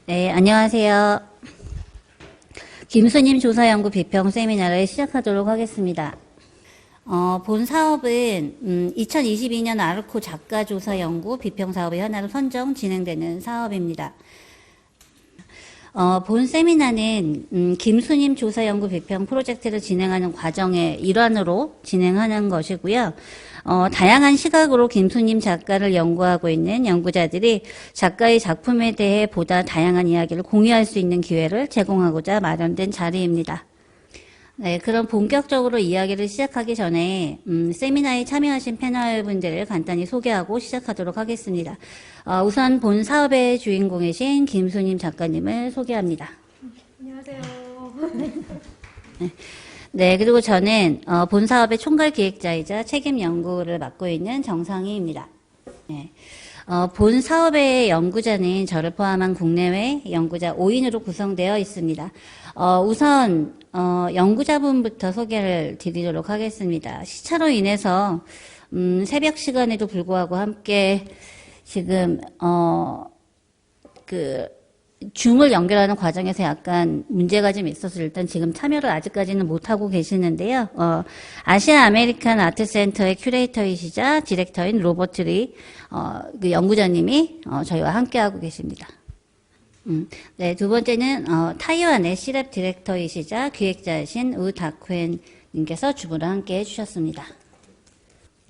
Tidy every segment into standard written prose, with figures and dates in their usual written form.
네, 안녕하세요. 김수님 조사연구 비평 세미나를 시작하도록 하겠습니다. 본 사업은 2022년 아르코 작가조사연구 비평 사업의 하나로 선정 진행되는 사업입니다. 본 세미나는 김수님 조사연구 비평 프로젝트를 진행하는 과정의 일환으로 진행하는 것이고요. 다양한 시각으로 김수님 작가를 연구하고 있는 연구자들이 작가의 작품에 대해 보다 다양한 이야기를 공유할 수 있는 기회를 제공하고자 마련된 자리입니다. 네, 그럼 본격적으로 이야기를 시작하기 전에 세미나에 참여하신 패널분들을 간단히 소개하고 시작하도록 하겠습니다. 우선 본 사업의 주인공이신 김수님 작가님을 소개합니다. 안녕하세요. 네, 그리고 저는 본 사업의 총괄 기획자이자 책임 연구를 맡고 있는 정상희입니다. 네. 본 사업의 연구자는 저를 포함한 국내외 연구자 5인으로 구성되어 있습니다. 우선 연구자분부터 소개를 드리도록 하겠습니다. 시차로 인해서 새벽 시간에도 불구하고 함께 지금 줌을 연결하는 과정에서 약간 문제가 좀 있어서 일단 지금 참여를 아직까지는 못하고 계시는데요. 아시아 아메리칸 아트센터의 큐레이터이시자 디렉터인 로버트 리 그 연구자님이 저희와 함께하고 계십니다. 네, 두 번째는 타이완의 시랩 디렉터이시자 기획자이신 우 다쿠엔 님께서 주부를 함께 해주셨습니다.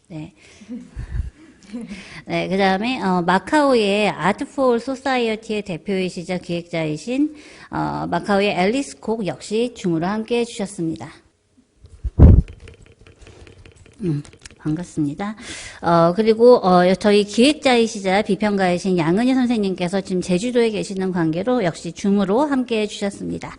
네. 네, 그 다음에, 마카오의 아트폴 소사이어티의 대표이시자 기획자이신, 마카오의 앨리스 콕 역시 줌으로 함께 해주셨습니다. 반갑습니다. 그리고, 저희 기획자이시자 비평가이신 양은희 선생님께서 지금 제주도에 계시는 관계로 역시 줌으로 함께 해주셨습니다.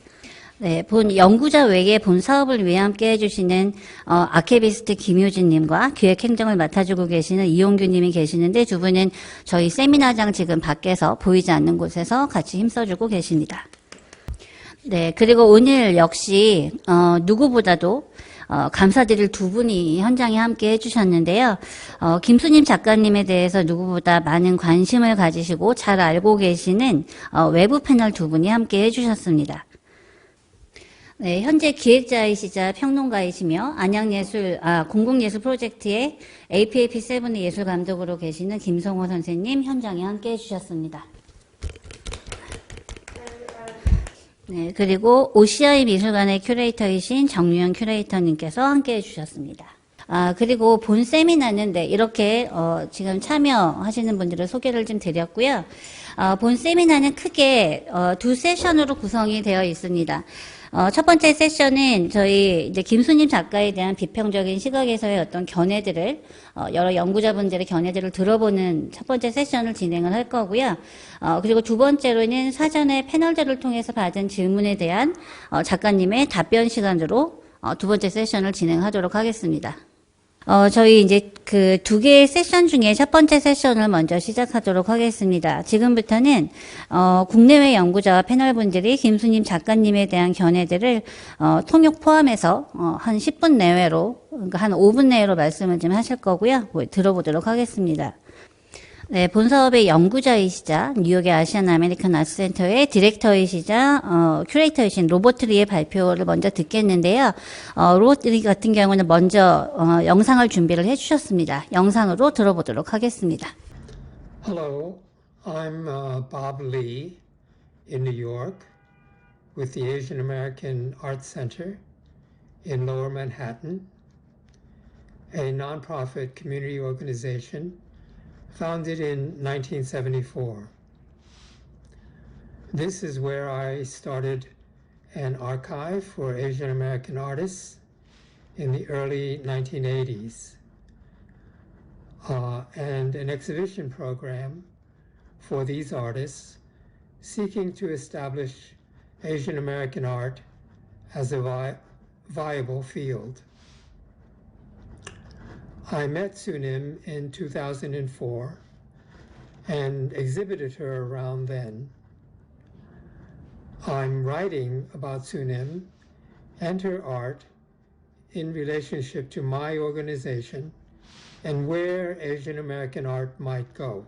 네, 본 연구자 외에 본 사업을 위해 함께 해주시는 아케비스트 김효진님과 기획행정을 맡아주고 계시는 이용규님이 계시는데 두 분은 저희 세미나장 지금 밖에서 보이지 않는 곳에서 같이 힘써주고 계십니다. 네, 그리고 오늘 역시 누구보다도 감사드릴 두 분이 현장에 함께 해주셨는데요. 김수님 작가님에 대해서 누구보다 많은 관심을 가지시고 잘 알고 계시는 외부 패널 두 분이 함께 해주셨습니다. 네, 현재 기획자이시자 평론가이시며 공공예술 프로젝트의 APAP7의 예술 감독으로 계시는 김성호 선생님 현장에 함께 해주셨습니다. 네, 그리고 OCI 미술관의 큐레이터이신 정유현 큐레이터님께서 함께 해주셨습니다. 그리고 본 세미나는 네, 이렇게 지금 참여하시는 분들을 소개를 좀 드렸고요. 본 세미나는 크게 두 세션으로 구성이 되어 있습니다. 첫 번째 세션은 저희 이제 김수님 작가에 대한 비평적인 시각에서의 어떤 견해들을 여러 연구자분들의 견해들을 들어보는 첫 번째 세션을 진행을 할 거고요. 그리고 두 번째로는 사전에 패널들을 통해서 받은 질문에 대한 작가님의 답변 시간으로 두 번째 세션을 진행하도록 하겠습니다. 저희 이제 그 두 개의 세션 중에 첫 번째 세션을 먼저 시작하도록 하겠습니다. 지금부터는, 국내외 연구자와 패널분들이 김수님 작가님에 대한 견해들을, 통역 포함해서, 한 10분 내외로, 그러니까 한 5분 내외로 말씀을 좀 하실 거고요. 들어보도록 하겠습니다. 네, 본 사업의 연구자이시자 뉴욕의 아시안 아메리칸 아트센터의 디렉터이시자 큐레이터이신 로버트 리의 발표를 먼저 듣겠는데요. 로버트 리 같은 경우는 먼저 영상을 준비를 해주셨습니다. 영상으로 들어보도록 하겠습니다. Hello, I'm Bob Lee in New York with the Asian American Arts Center in Lower Manhattan, a nonprofit community organization founded in 1974. This is where I started an archive for Asian American artists in the early 1980s and an exhibition program for these artists seeking to establish Asian American art as a viable field. I met Sunim in 2004 and exhibited her around then. I'm writing about Sunim and her art in relationship to my organization and where Asian American art might go.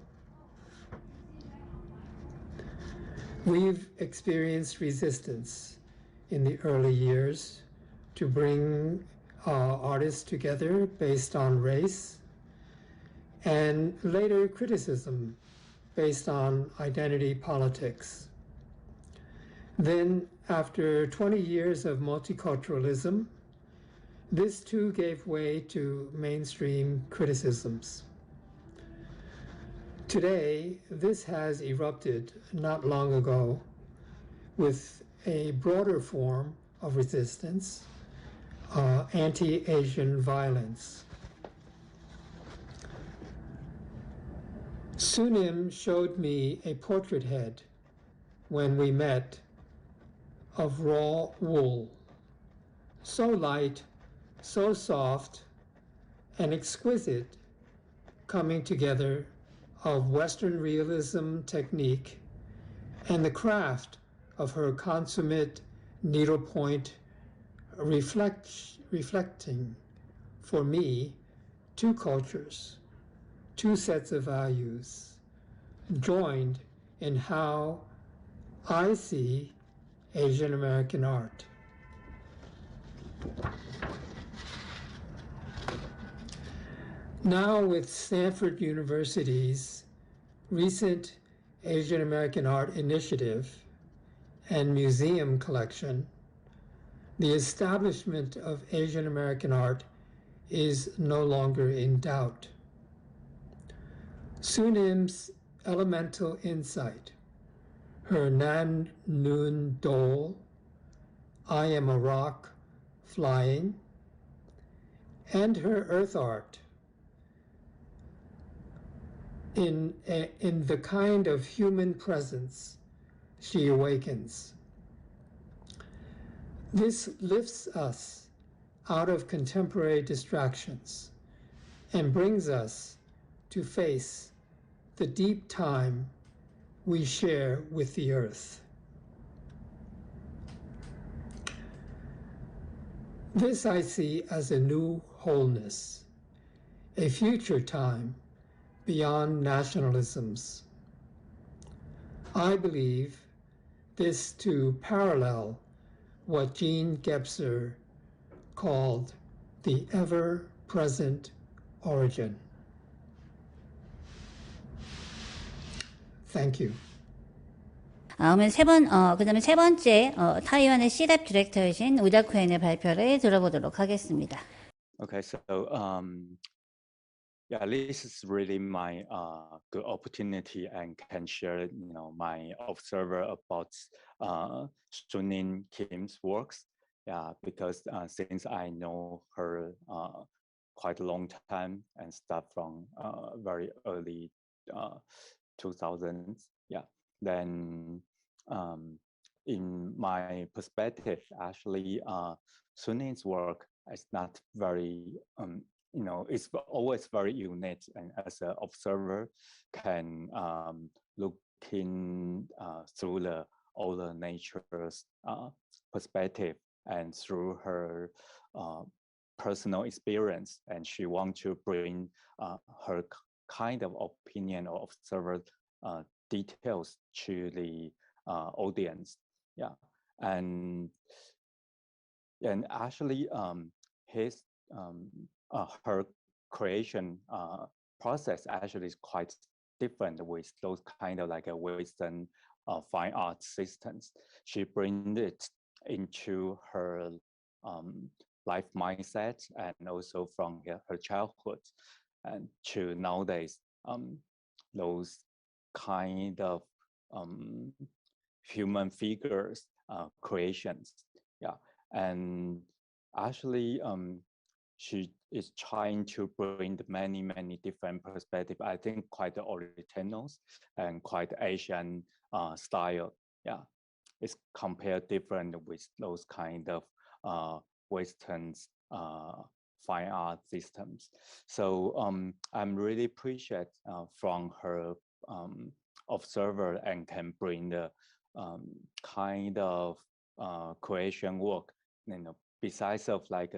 We've experienced resistance in the early years to bring artists together based on race, and later criticism based on identity politics. Then, after 20 years of multiculturalism, this too gave way to mainstream criticisms. Today, this has erupted not long ago with a broader form of resistance, anti-Asian violence. Sunim showed me a portrait head when we met of raw wool, so light, so soft, and exquisite, coming together of Western realism technique and the craft of her consummate needlepoint reflecting, for me, two cultures, two sets of values, joined in how I see Asian American art. Now, with Stanford University's recent Asian American Art Initiative and Museum Collection, the establishment of Asian American art is no longer in doubt. Sunim's elemental insight, her Nan Noon Dole, I Am a Rock Flying, and her earth art, in the kind of human presence she awakens. This lifts us out of contemporary distractions and brings us to face the deep time we share with the earth. This I see as a new wholeness, a future time beyond nationalisms. I believe this to parallel what Jean Gebser called the ever-present origin. Thank you. 그러면 그다음에 세 번째 타이완의 C랩 디렉터이신 우다쿠엔의 발표를 들어보도록 하겠습니다. Okay, so yeah, this is really my good opportunity and can share, my observer about Sunim Kim's works. Yeah, because since I know her quite a long time and start from very early 2000s. Yeah, then in my perspective, actually, Sunim's work is not very it's always very unique, and as an observer can look in through all the nature's perspective and through her personal experience, and she wants to bring her kind of opinion or observer details to the audience. Yeah, and actually his her creation process actually is quite different with those kind of like a Western fine art systems. She brings it into her life mindset and also from her childhood and to nowadays those kind of human figures creations. Yeah, and actually she is trying to bring many different perspectives. I think quite originals and quite Asian style. Yeah, it's compared different with those kind of Western fine art systems. So I'm really appreciate from her observer and can bring the kind of creation work, besides of like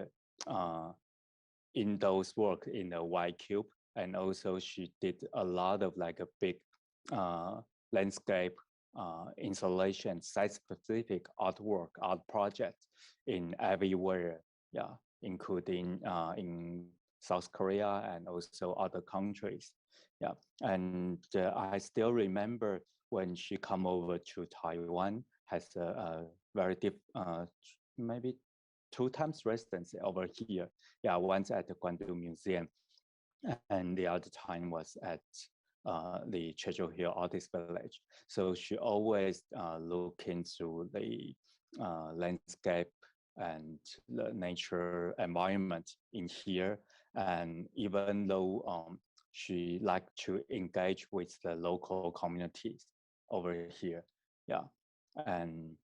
in those work in the white cube, and also she did a lot of like a big landscape installation, site-specific artwork, art projects in everywhere, yeah, including in South Korea and also other countries. Yeah, and I still remember when she come over to Taiwan, has a very maybe 2 times residency over here. Yeah, once at the Guangdong Museum, and the other time was at the Churchill Hill Artist Village. So she always look into the landscape and the nature environment in here. And even though she liked to engage with the local communities over here, yeah. And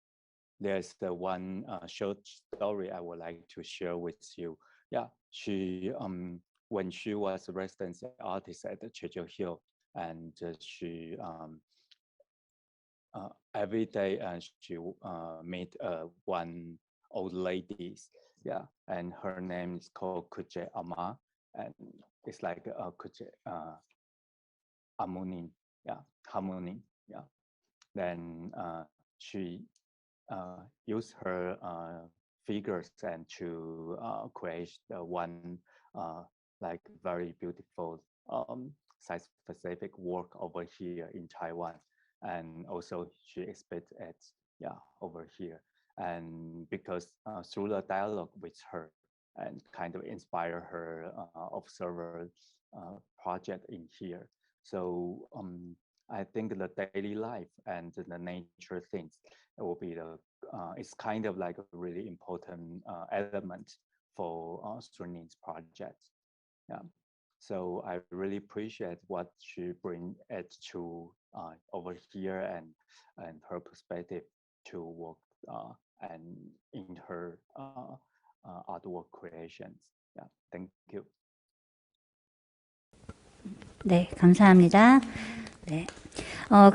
there's the one short story I would like to share with you. Yeah, she when she was a residency artist at the Churchill Hill, and she every day she meet one old lady, yeah, and her name is called Kuje Ama, and it's like Kuje Amunin, yeah, Hamunin, yeah. Then she use her figures and to create one like very beautiful site-specific work over here in Taiwan, and also she exhibits at over here. And because through the dialogue with her and kind of inspire her observer project in here. So I think the daily life and the nature things will be it's kind of like a really important element for Sunin's project. Yeah. So I really appreciate what she bring it to over here and her perspective to work and in her artwork creations. Yeah. Thank you. 네, 감사합니다. 네.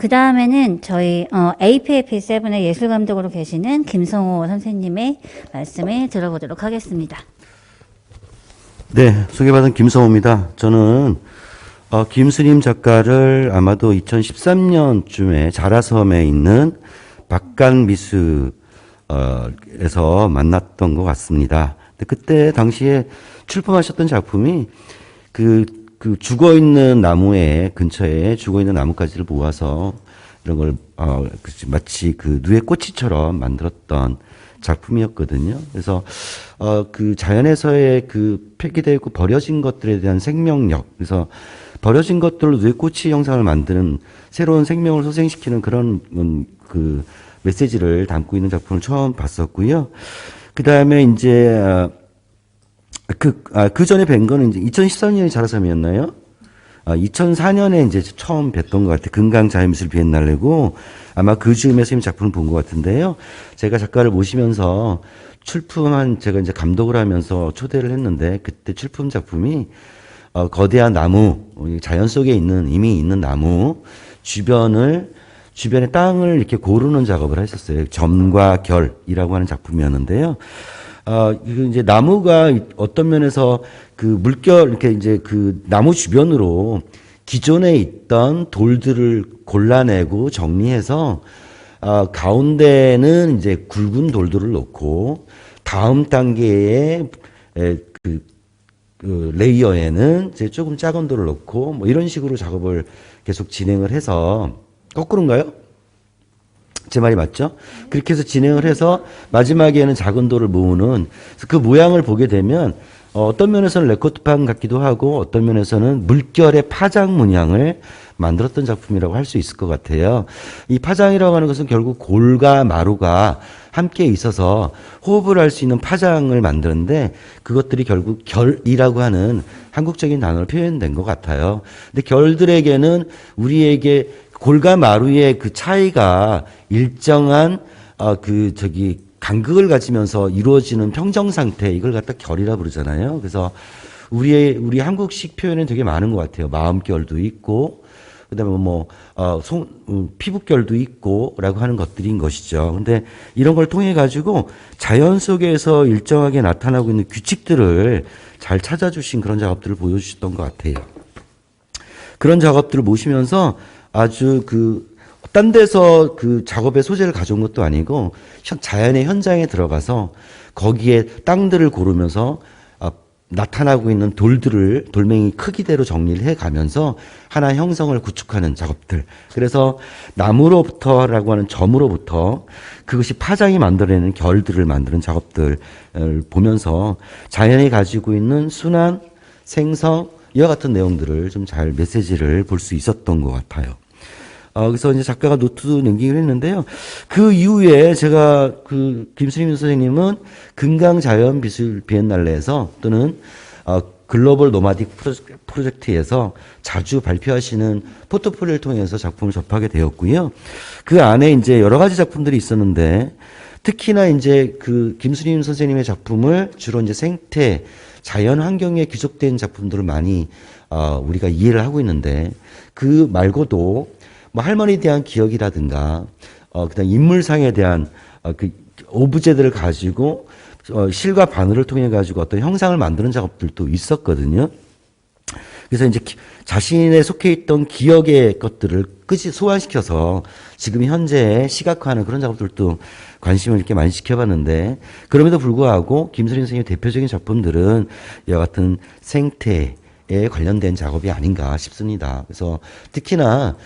그 다음에는 저희 APFP7의 예술감독으로 계시는 김성호 선생님의 말씀을 들어보도록 하겠습니다. 네, 소개받은 김성호입니다. 저는 김수림 작가를 아마도 2013년쯤에 자라섬에 있는 박간미술에서 만났던 것 같습니다. 근데 그때 당시에 출품하셨던 작품이 그 죽어있는 나무에 근처에 죽어있는 나뭇가지를 모아서 이런 걸 마치 그 누에 꼬치처럼 만들었던 작품이었거든요. 그래서 그 자연에서의 그 폐기되어 있고 버려진 것들에 대한 생명력, 그래서 버려진 것들로 누에 꼬치 형상을 만드는 새로운 생명을 소생시키는 그런 그 메시지를 담고 있는 작품을 처음 봤었고요. 그 다음에 이제 그 전에 뵌 거는 이제 2013년이 자라섬이었나요? 2004년에 이제 처음 뵀던 것 같아요. 금강 자연미술 비엔날레고 아마 그 즈음에 선생님 작품을 본 것 같은데요. 제가 작가를 모시면서 출품한 제가 이제 감독을 하면서 초대를 했는데 그때 출품 작품이 거대한 나무, 자연 속에 있는 이미 있는 나무 주변에 땅을 이렇게 고르는 작업을 했었어요. 점과 결이라고 하는 작품이었는데요. 이제 나무가 어떤 면에서 그 물결, 이렇게 이제 그 나무 주변으로 기존에 있던 돌들을 골라내고 정리해서, 가운데는 이제 굵은 돌들을 놓고, 다음 단계의 그 레이어에는 이제 조금 작은 돌을 놓고, 뭐 이런 식으로 작업을 계속 진행을 해서, 거꾸로인가요? 제 말이 맞죠? 그렇게 해서 진행을 해서 마지막에는 작은 돌을 모으는 그 모양을 보게 되면 어떤 면에서는 레코트판 같기도 하고 어떤 면에서는 물결의 파장 문양을 만들었던 작품이라고 할 수 있을 것 같아요. 이 파장이라고 하는 것은 결국 골과 마루가 함께 있어서 호흡을 할 수 있는 파장을 만드는데 그것들이 결국 결이라고 하는 한국적인 단어로 표현된 것 같아요. 근데 결들에게는 우리에게 골과 마루의 그 차이가 일정한 간극을 가지면서 이루어지는 평정 상태, 이걸 갖다 결이라 부르잖아요. 그래서 우리 한국식 표현은 되게 많은 것 같아요. 마음결도 있고, 그다음에 피부결도 있고라고 하는 것들인 것이죠. 근데 이런 걸 통해 가지고 자연 속에서 일정하게 나타나고 있는 규칙들을 잘 찾아주신 그런 작업들을 보여주셨던 것 같아요. 그런 작업들을 보시면서 아주 딴 데서 그 작업의 소재를 가져온 것도 아니고 자연의 현장에 들어가서 거기에 땅들을 고르면서 나타나고 있는 돌멩이 크기대로 정리를 해가면서 하나 형성을 구축하는 작업들. 그래서 나무로부터라고 하는 점으로부터 그것이 파장이 만들어내는 결들을 만드는 작업들을 보면서 자연이 가지고 있는 순환, 생성, 이와 같은 내용들을 좀 잘 메시지를 볼 수 있었던 것 같아요. 그래서 이제 작가가 노트도 남기기로 했는데요. 그 이후에 제가 김수림 선생님은 금강자연미술 비엔날레에서 또는 글로벌 노마딕 프로젝트에서 자주 발표하시는 포트폴리오를 통해서 작품을 접하게 되었고요. 그 안에 이제 여러 가지 작품들이 있었는데 특히나 이제 김수림 선생님의 작품을 주로 이제 생태, 자연 환경에 귀속된 작품들을 많이 우리가 이해를 하고 있는데 그 말고도 뭐 할머니에 대한 기억이라든가 그다음 인물상에 대한 그 오브제들을 가지고 실과 바늘을 통해 가지고 어떤 형상을 만드는 작업들도 있었거든요. 그래서 이제 자신의 속해 있던 기억의 것들을 끝이 소환시켜서 지금 현재에 시각화하는 그런 작업들도 관심을 이렇게 많이 지켜봤는데 그럼에도 불구하고 김수림 선생님의 대표적인 작품들은 이와 같은 생태 에 관련된 작업이 아닌가 싶습니다. 그래서 특히나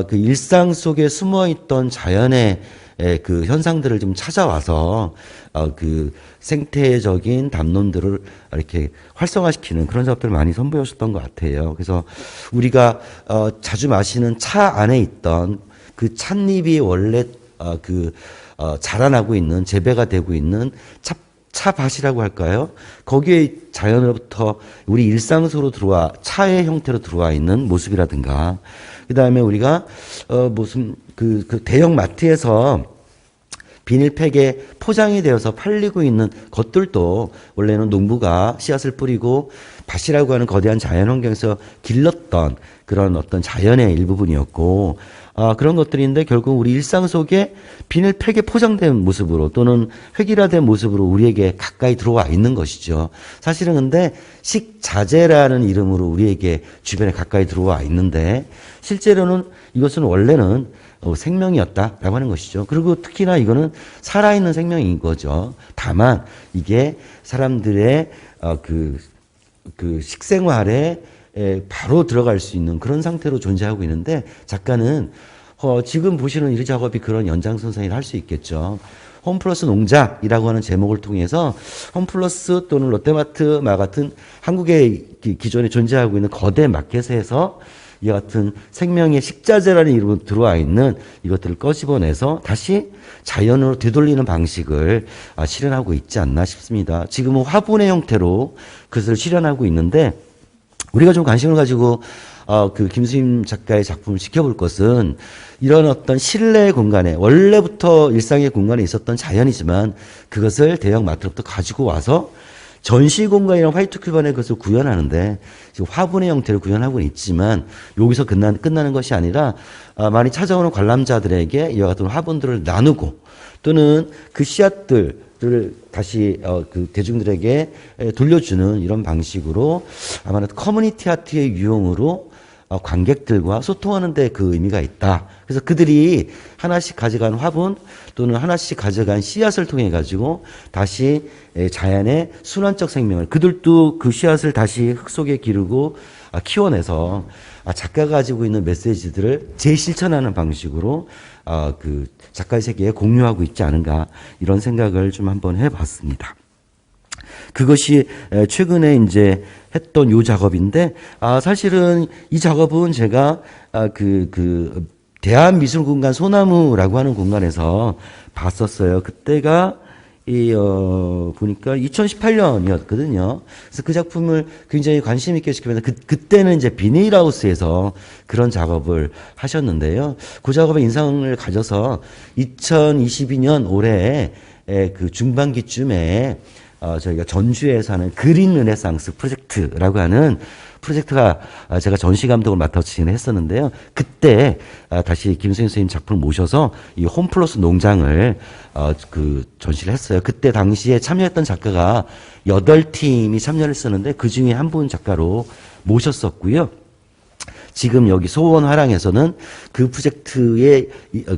그 일상 속에 숨어 있던 자연의 그 현상들을 좀 찾아와서 그 생태적인 담론들을 이렇게 활성화시키는 그런 작업들을 많이 선보여주셨던 것 같아요. 그래서 우리가 자주 마시는 차 안에 있던 그 찻잎이 원래 자라나고 있는 재배가 되고 있는 차밭이라고 할까요? 거기에 자연으로부터 우리 일상 속으로 차의 형태로 들어와 있는 모습이라든가, 그 다음에 우리가, 무슨, 대형 마트에서 비닐팩에 포장이 되어서 팔리고 있는 것들도 원래는 농부가 씨앗을 뿌리고 밭이라고 하는 거대한 자연 환경에서 길렀던 그런 어떤 자연의 일부분이었고, 그런 것들인데 결국 우리 일상 속에 비닐팩에 포장된 모습으로 또는 획일화된 모습으로 우리에게 가까이 들어와 있는 것이죠. 사실은 근데 식자재라는 이름으로 우리에게 주변에 가까이 들어와 있는데 실제로는 이것은 원래는 생명이었다라고 하는 것이죠. 그리고 특히나 이거는 살아있는 생명인 거죠. 다만 이게 사람들의 그 식생활에 바로 들어갈 수 있는 그런 상태로 존재하고 있는데 작가는 지금 보시는 이 작업이 그런 연장선상이라 할 수 있겠죠. 홈플러스 농장이라고 하는 제목을 통해서 홈플러스 또는 롯데마트와 같은 한국의 기존에 존재하고 있는 거대 마켓에서 이와 같은 생명의 식자재라는 이름으로 들어와 있는 이것들을 꺼집어내서 다시 자연으로 되돌리는 방식을 실현하고 있지 않나 싶습니다. 지금은 화분의 형태로 그것을 실현하고 있는데 우리가 좀 관심을 가지고 김수임 작가의 작품을 지켜볼 것은 이런 어떤 실내 공간에 원래부터 일상의 공간에 있었던 자연이지만 그것을 대형 마트로부터 가지고 와서 전시 공간이랑 화이트 큐반에 그것을 구현하는데 지금 화분의 형태로 구현하고는 있지만 여기서 끝나는 것이 아니라 많이 찾아오는 관람자들에게 이와 같은 화분들을 나누고 또는 그 씨앗들을 다시 그 대중들에게 돌려주는 이런 방식으로 아마도 커뮤니티 아트의 유형으로 관객들과 소통하는 데 그 의미가 있다. 그래서 그들이 하나씩 가져간 화분 또는 하나씩 가져간 씨앗을 통해 가지고 다시 자연의 순환적 생명을 그들도 그 씨앗을 다시 흙 속에 기르고 키워내서 작가가 가지고 있는 메시지들을 재실천하는 방식으로 그 작가의 세계에 공유하고 있지 않은가 이런 생각을 좀 한번 해봤습니다. 그것이 최근에 이제 했던 요 작업인데, 사실은 이 작업은 제가 대한미술공간 소나무라고 하는 공간에서 봤었어요. 그때가 보니까 2018년이었거든요. 그래서 그 작품을 굉장히 관심 있게 지켜봤는데 그때는 이제 비닐하우스에서 그런 작업을 하셨는데요. 그 작업에 인상을 가져서 2022년 올해 그 중반기쯤에 저희가 전주에서 하는 그린 르네상스 프로젝트라고 하는 프로젝트가 제가 전시 감독을 맡아서 진행했었는데요. 그때 다시 김수임 선생님 작품을 모셔서 이 홈플러스 농장을 전시를 했어요. 그때 당시에 참여했던 작가가 8팀이 참여를 했었는데 그 중에 한 분 작가로 모셨었고요. 지금 여기 소원 화랑에서는 그 프로젝트의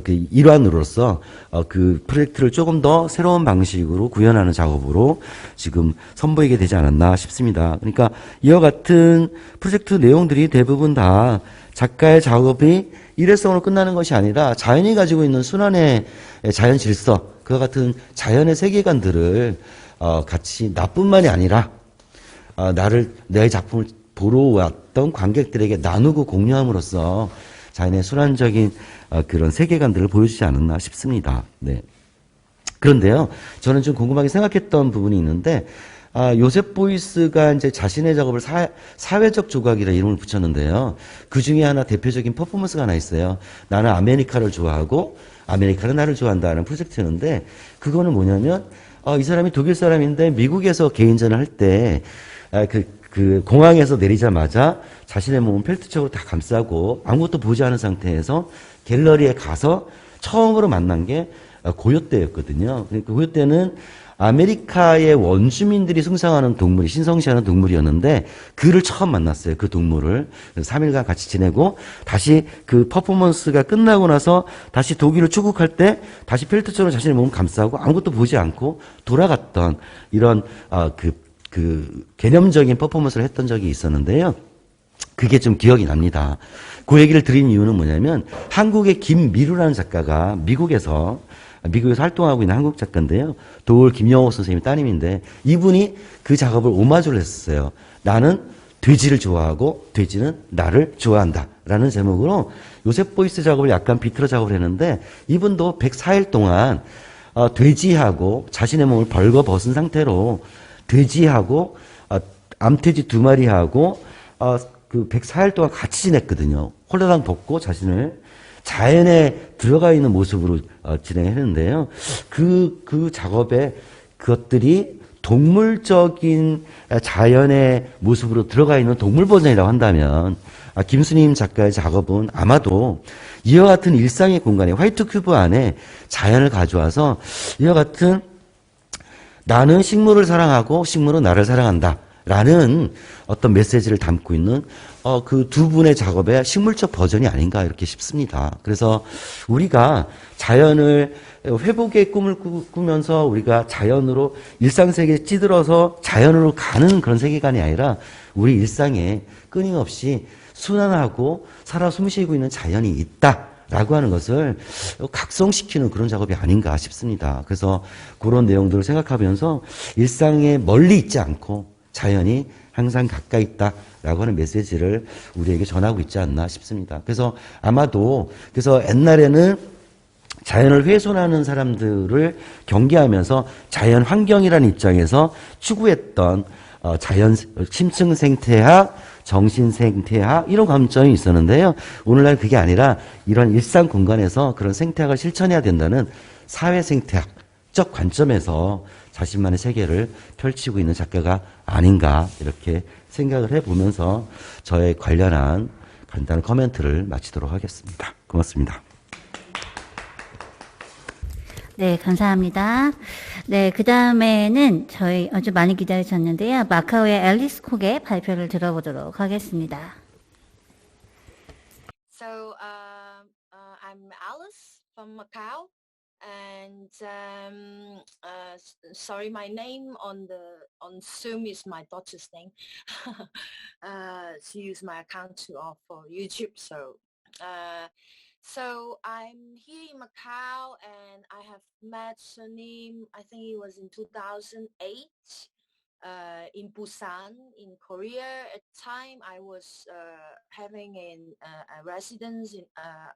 그 일환으로서 그 프로젝트를 조금 더 새로운 방식으로 구현하는 작업으로 지금 선보이게 되지 않았나 싶습니다. 그러니까 이와 같은 프로젝트 내용들이 대부분 다 작가의 작업이 일회성으로 끝나는 것이 아니라 자연이 가지고 있는 순환의 자연 질서, 그와 같은 자연의 세계관들을 같이 나뿐만이 아니라 내 작품을 보러 왔던 관객들에게 나누고 공유함으로써 자연의 순환적인 그런 세계관들을 보여주지 않았나 싶습니다. 네. 그런데요, 저는 좀 궁금하게 생각했던 부분이 있는데, 요셉 보이스가 이제 자신의 작업을 사회적 조각이라는 이름을 붙였는데요. 그 중에 하나 대표적인 퍼포먼스가 하나 있어요. 나는 아메리카를 좋아하고 아메리카는 나를 좋아한다는 프로젝트였는데, 그거는 뭐냐면, 이 사람이 독일 사람인데 미국에서 개인전을 할 때, 그 공항에서 내리자마자 자신의 몸은 펠트처로 다 감싸고 아무것도 보지 않은 상태에서 갤러리에 가서 처음으로 만난 게 고요떼였거든요. 그러니까 고요떼는 아메리카의 원주민들이 숭상하는 동물이, 신성시하는 동물이었는데 그를 처음 만났어요. 그 동물을. 그래서 3일간 같이 지내고 다시 그 퍼포먼스가 끝나고 나서 다시 독일을 출국할 때 다시 펠트처럼 자신의 몸을 감싸고 아무것도 보지 않고 돌아갔던 이런 그 개념적인 퍼포먼스를 했던 적이 있었는데요. 그게 좀 기억이 납니다. 그 얘기를 드린 이유는 뭐냐면 한국의 김미루라는 작가가 미국에서 활동하고 있는 한국 작가인데요. 도올 김영호 선생님의 따님인데 이분이 그 작업을 오마주를 했었어요. 나는 돼지를 좋아하고 돼지는 나를 좋아한다 라는 제목으로 요셉 보이스 작업을 약간 비틀어 작업을 했는데 이분도 104일 동안 돼지하고 자신의 몸을 벌거벗은 상태로 돼지하고 암돼지 2마리하고 그 104일 동안 같이 지냈거든요. 홀라당 벗고 자신을 자연에 들어가 있는 모습으로 진행했는데요. 그 작업에 그것들이 동물적인 자연의 모습으로 들어가 있는 동물 버전이라고 한다면 김수님 작가의 작업은 아마도 이와 같은 일상의 공간에 화이트 큐브 안에 자연을 가져와서 이와 같은 나는 식물을 사랑하고 식물은 나를 사랑한다 라는 어떤 메시지를 담고 있는 그 두 분의 작업의 식물적 버전이 아닌가 이렇게 싶습니다. 그래서 우리가 자연을 회복의 꿈을 꾸면서 우리가 자연으로 일상세계에 찌들어서 자연으로 가는 그런 세계관이 아니라 우리 일상에 끊임없이 순환하고 살아 숨쉬고 있는 자연이 있다라고 하는 것을 각성시키는 그런 작업이 아닌가 싶습니다. 그래서 그런 내용들을 생각하면서 일상에 멀리 있지 않고 자연이 항상 가까이 있다라고 하는 메시지를 우리에게 전하고 있지 않나 싶습니다. 그래서 아마도 옛날에는 자연을 훼손하는 사람들을 경계하면서 자연 환경이라는 입장에서 추구했던 자연 심층 생태학, 정신 생태학 이런 관점이 있었는데요. 오늘날 그게 아니라 이런 일상 공간에서 그런 생태학을 실천해야 된다는 사회 생태학적 관점에서 자신만의 세계를 펼치고 있는 작가가 아닌가 이렇게 생각을 해보면서 저의 관련한 간단한 코멘트를 마치도록 하겠습니다. 고맙습니다. 네, 감사합니다. 네, 그 다음에는 저희 아주 많이 기다리셨는데요. 마카오의 앨리스 콕의 발표를 들어보도록 하겠습니다. So I'm Alice from Macau, and sorry, my name on Zoom is my daughter's name. She used my account for YouTube, so. So I'm here in Macau, and I have met Sunim, I think it was in 2008, in Busan, in Korea. At the time, I was having a residence,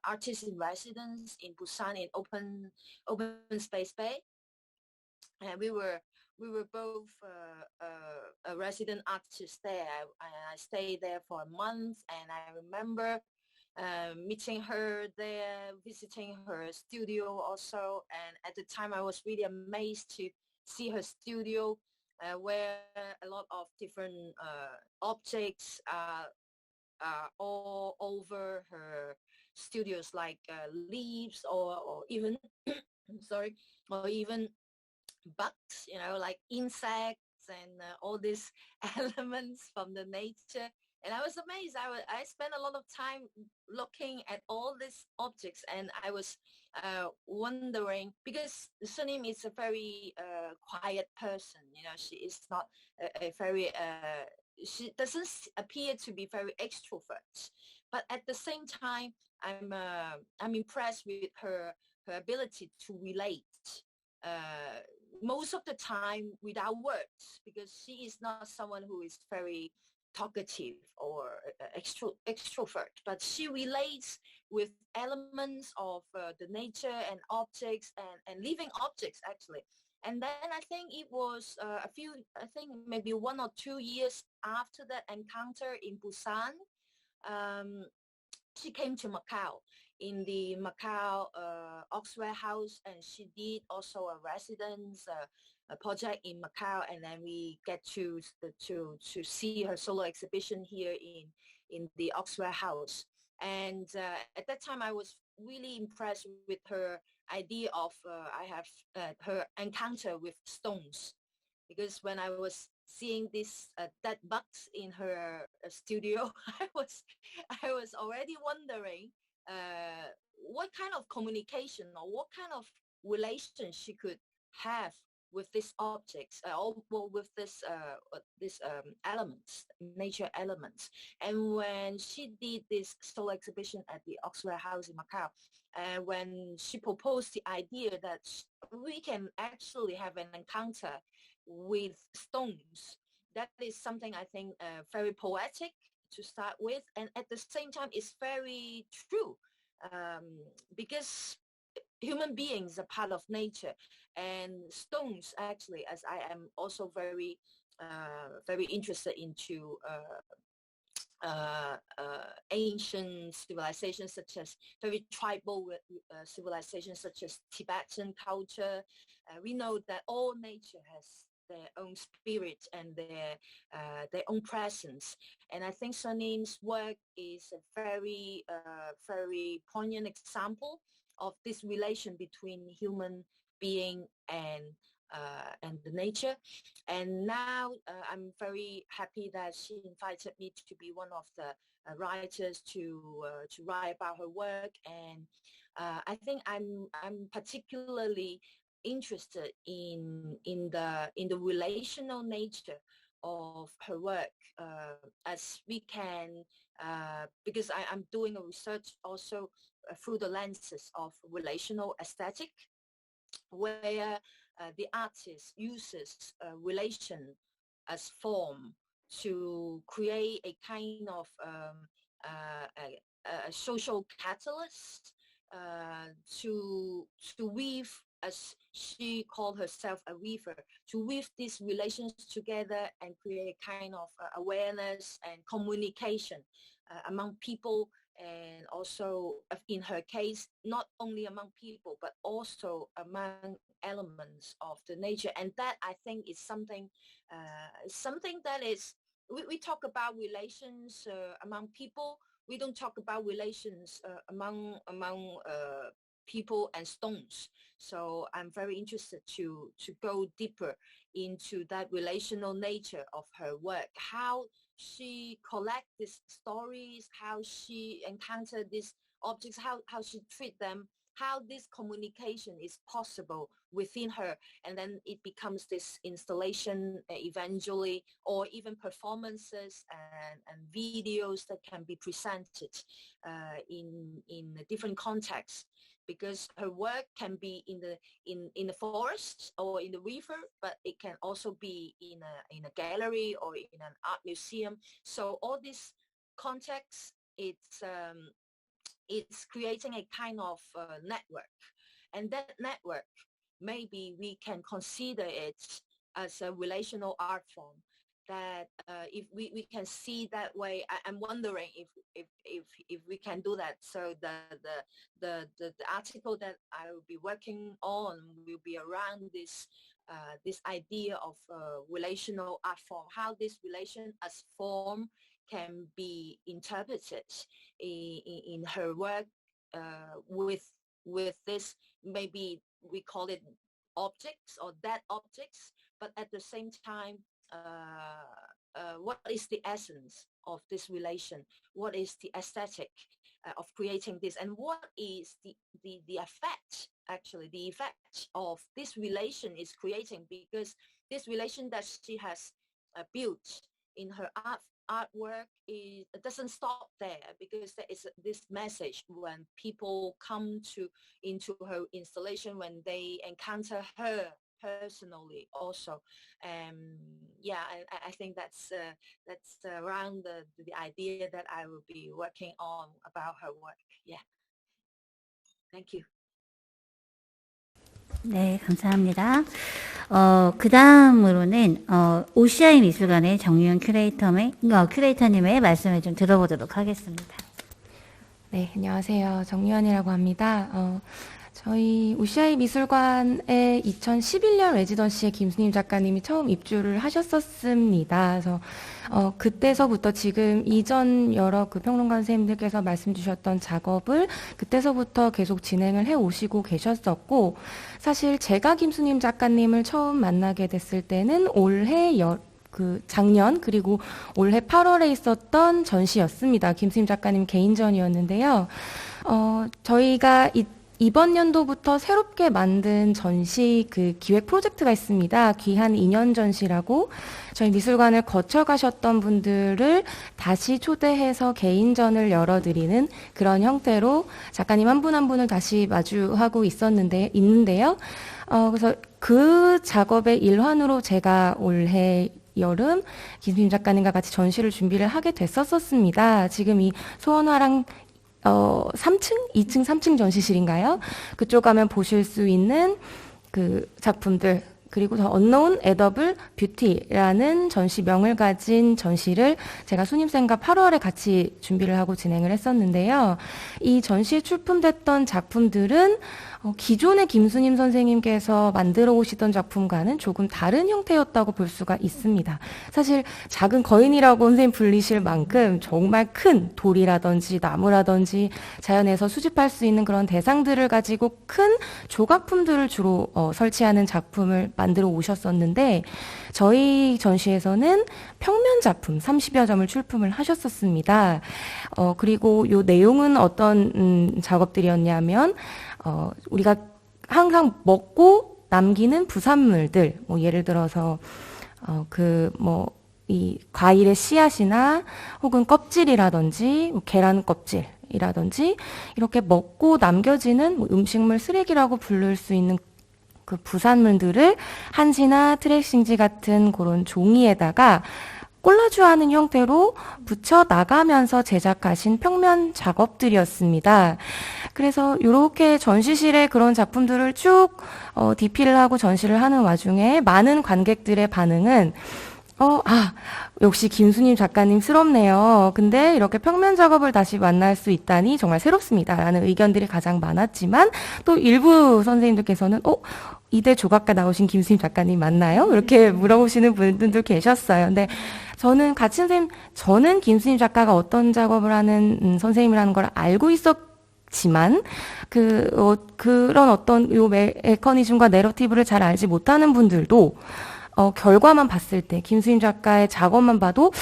artist in residence in Busan in Open Space Bay, and we were both a resident artist there. I stayed there for a month, and I remember meeting her there, visiting her studio also. And at the time, I was really amazed to see her studio, where a lot of different objects are all over her studios, like leaves or even sorry, or even bugs, like insects and all these elements from the nature. And I was amazed. I spent a lot of time looking at all these objects, and I was wondering, because Sunim is a very quiet person. You know, she is not a very she doesn't appear to be very extrovert, but at the same time, I'm impressed with her ability to relate. Uh, Most of the time without words, because she is not someone who is very talkative or extrovert, but she relates with elements of the nature and objects and living objects actually. And then I think it was I think maybe 1 or 2 years after that encounter in Busan, um, she came to Macau in the Macau Oxware House, and she did also a residence a project in Macau, and then we get to see her solo exhibition here in the Oxware House. And at that time, I was really impressed with her idea of I have her encounter with stones, because when I was seeing this dead bugs in her studio, I was already wondering what kind of communication or what kind of relation she could have with these objects or well, with this elements, nature elements. And when she did this solo exhibition at the Oxford House in Macau, when she proposed the idea that we can actually have an encounter with stones, that is something I think very poetic to start with, and at the same time it's very true, um, because human beings are part of nature, and stones actually, as I am also very interested into ancient civilizations such as very tribal civilizations such as Tibetan culture. We know that all nature has their own spirit and their own presence. And I think Sunim's work is a very poignant example of this relation between human being and the nature. And now I'm very happy that she invited me to be one of the writers to write about her work. And I think I'm particularly interested in the relational nature of her work, as we can because I'm doing a research also through the lenses of relational aesthetic, where the artist uses relation as form to create a kind of a social catalyst, to weave, as she called herself a weaver, to weave these relations together and create a kind of awareness and communication among people, and also in her case, not only among people, but also among elements of the nature. And that I think is something that is, we talk about relations among people. We don't talk about relations among people and stones. So I'm very interested to go deeper into that relational nature of her work, how she collect these stories, how she encountered these objects, how she treat them, how this communication is possible within her, and then it becomes this installation eventually, or even performances and videos that can be presented in a different context, because her work can be in the forest or in the river, but it can also be in a gallery or in an art museum. So all these contexts, it's creating a kind of network, and that network, maybe we can consider it as a relational art form, that if we can see that way. I'm wondering if we can do that. So the article that I will be working on will be around this idea of relational art form, how this relation as form can be interpreted in her work, with this, maybe we call it objects or dead objects, but at the same time, what is the essence of this relation? What is the aesthetic of creating this, and what is the effect, actually the effect of this relation is creating, because this relation that she has built in her artwork doesn't stop there, because there is this message when people come into her installation, when they encounter her personally also. Yeah, I think that's around the idea that I will be working on about her work. Yeah. Thank you. 네, 감사합니다. 그 다음으로는, OCI 미술관의 정유현 큐레이터님의 말씀을 좀 들어보도록 하겠습니다. 네, 안녕하세요. 정유현이라고 합니다. 저희 OCI 미술관에 2011년 레지던시에 김수님 작가님이 처음 입주를 하셨었습니다. 그래서 그때서부터 지금 이전 여러 그 평론가 선생님들께서 말씀 주셨던 작업을 그때서부터 계속 진행을 해 오시고 계셨었고, 사실 제가 김수님 작가님을 처음 만나게 됐을 때는 올해 작년 그리고 올해 8월에 있었던 전시였습니다. 김수님 작가님 개인전이었는데요. 저희가 이번 연도부터 새롭게 만든 전시 그 기획 프로젝트가 있습니다. 귀한 인연 전시라고 저희 미술관을 거쳐가셨던 분들을 다시 초대해서 개인전을 열어드리는 그런 형태로 작가님 한 분 한 분을 다시 마주하고 있는데요. 그래서 그 작업의 일환으로 제가 올해 여름 김수님 작가님과 같이 전시를 준비를 하게 됐었습니다. 지금 이 소원화랑 3층? 2층, 3층 전시실인가요? 그쪽 가면 보실 수 있는 그 작품들, 그리고 더 언노운 에더블 뷰티라는 전시명을 가진 전시를 제가 수님쌤과 8월에 같이 준비를 하고 진행을 했었는데요. 이 전시에 출품됐던 작품들은 기존의 김수님 선생님께서 만들어 오시던 작품과는 조금 다른 형태였다고 볼 수가 있습니다. 사실 작은 거인이라고 선생님 불리실 만큼 정말 큰 돌이라든지 나무라든지 자연에서 수집할 수 있는 그런 대상들을 가지고 큰 조각품들을 주로 설치하는 작품을 만들어 오셨었는데, 저희 전시에서는 평면 작품 30여 점을 출품을 하셨었습니다. 그리고 요 내용은 어떤 작업들이었냐면, 우리가 항상 먹고 남기는 부산물들, 예를 들어서, 이 과일의 씨앗이나 혹은 껍질이라든지, 계란 껍질이라든지, 이렇게 먹고 남겨지는 음식물 쓰레기라고 부를 수 있는 그 부산물들을 한지나 트레싱지 같은 그런 종이에다가 콜라주하는 형태로 붙여 나가면서 제작하신 평면 작업들이었습니다. 그래서 이렇게 전시실에 그런 작품들을 쭉 디피를 하고 전시를 하는 와중에 많은 관객들의 반응은 역시 김수님 작가님스럽네요. 근데 이렇게 평면 작업을 다시 만날 수 있다니 정말 새롭습니다. 라는 의견들이 가장 많았지만, 또 일부 선생님들께서는 이대 조각가 나오신 김수님 작가님 맞나요? 이렇게 물어보시는 분들도 계셨어요. 근데 저는 저는 김수님 작가가 어떤 작업을 하는 선생님이라는 걸 알고 있었지만, 그런 어떤 요 메커니즘과 내러티브를 잘 알지 못하는 분들도 결과만 봤을 때, 김수님 작가의 작업만 봐도,